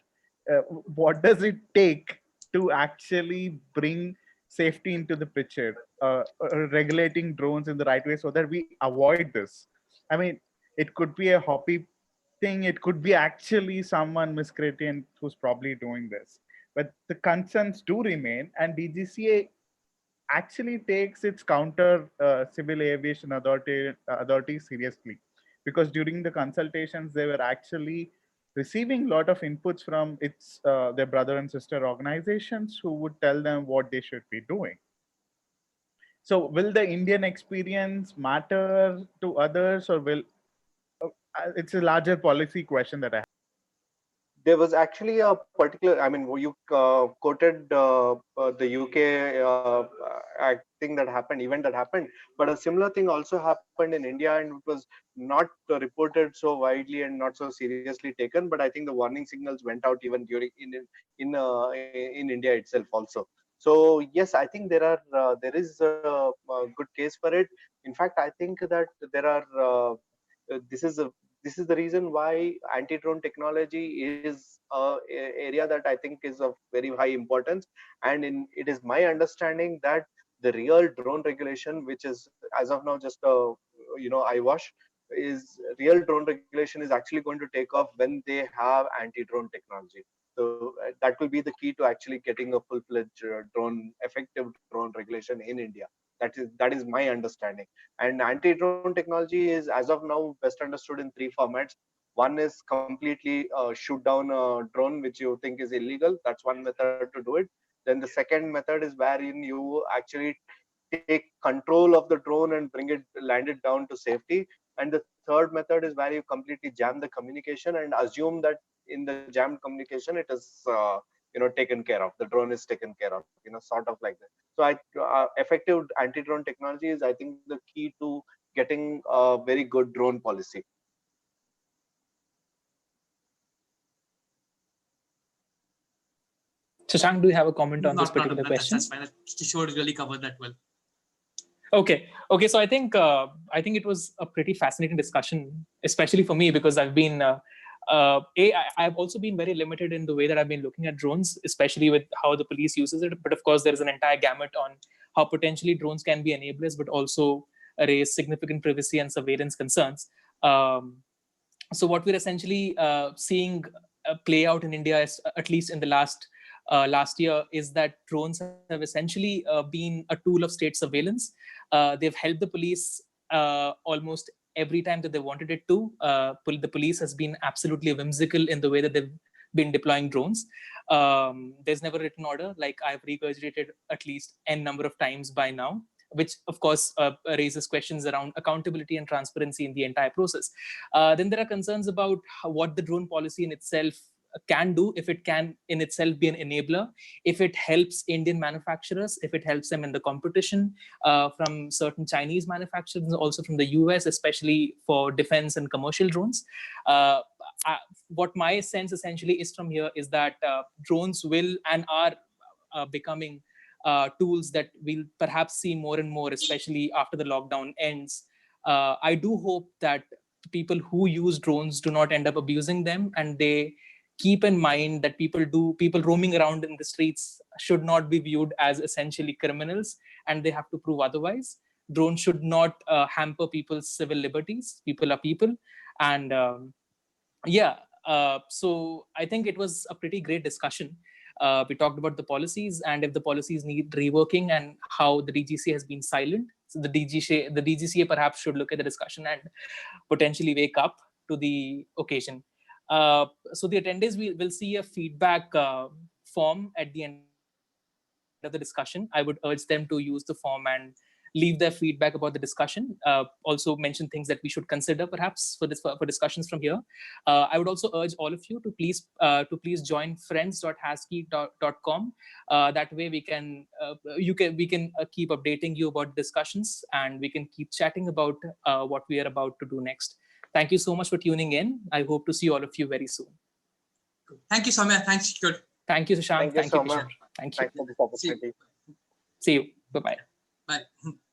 What does it take to actually bring safety into the picture, regulating drones in the right way so that we avoid this? I mean, it could be a hobby thing. It could be actually someone miscreant who's probably doing this. But the concerns do remain, and DGCA actually takes its counter civil aviation authority seriously, because during the consultations they were actually receiving a lot of inputs from its their brother and sister organizations who would tell them what they should be doing. So will the Indian experience matter to others, or will it's a larger policy question that I have. There was actually a particular, I mean, you quoted the UK thing that happened, event that happened, but a similar thing also happened in India, and it was not reported so widely and not so seriously taken. But I think the warning signals went out even during in India itself also. So yes, I think there is a good case for it. In fact, I think that there are this is a this is the reason why anti-drone technology is area that I think is of very high importance. And it is my understanding that the real drone regulation, which is as of now just a eyewash, is real drone regulation is actually going to take off when they have anti-drone technology. So that will be the key to actually getting a full-fledged effective drone regulation in India. That is my understanding. And anti-drone technology is, as of now, best understood in three formats. One is completely shoot down a drone which you think is illegal. That's one method to do it. Then the second method is wherein you actually take control of the drone and land it down to safety. And the third method is where you completely jam the communication and assume that in the jammed communication it is taken care of. The drone is taken care of. Sort of like that. So effective anti-drone technology is, I think, the key to getting a very good drone policy. Shashank, do you have a comment on this Not particular question? That's fine. Kishore really covered that well. Okay. So I think it was a pretty fascinating discussion, especially for me, because I've also been very limited in the way that I've been looking at drones, especially with how the police uses it. But of course, there is an entire gamut on how potentially drones can be enablers, but also raise significant privacy and surveillance concerns. So what we're essentially seeing play out in India, is, at least in the last year, is that drones have essentially been a tool of state surveillance. They've helped the police almost every time that they wanted it to. The police has been absolutely whimsical in the way that they've been deploying drones. There's never written order, like I've regurgitated at least n number of times by now, which of course raises questions around accountability and transparency in the entire process. Then there are concerns about what the drone policy in itself can do, if it can in itself be an enabler, if it helps Indian manufacturers, if it helps them in the competition from certain Chinese manufacturers, also from the US, especially for defense and commercial drones. What my sense essentially is from here is that drones will and are becoming tools that we'll perhaps see more and more, especially after the lockdown ends. I do hope that people who use drones do not end up abusing them, and they keep in mind that people roaming around in the streets should not be viewed as essentially criminals, and they have to prove otherwise. Drones should not hamper people's civil liberties. People are people. And so I think it was a pretty great discussion. We talked about the policies and if the policies need reworking and how the DGCA has been silent. So the DGCA perhaps should look at the discussion and potentially wake up to the occasion. So the attendees will see a feedback form at the end of the discussion. I would urge them to use the form and leave their feedback about the discussion. Also mention things that we should consider perhaps for discussions from here. I would also urge all of you to please join friends.hasky.com. That way we can keep updating you about discussions, and we can keep chatting about what we are about to do next. Thank you so much for tuning in. I hope to see all of you very soon. Thank you, Soumya. Thanks, Kishore. Thank you, Sushant. Thank you so Kishore. much. Thank you. Thanks for this opportunity. See you. Bye-bye. Bye.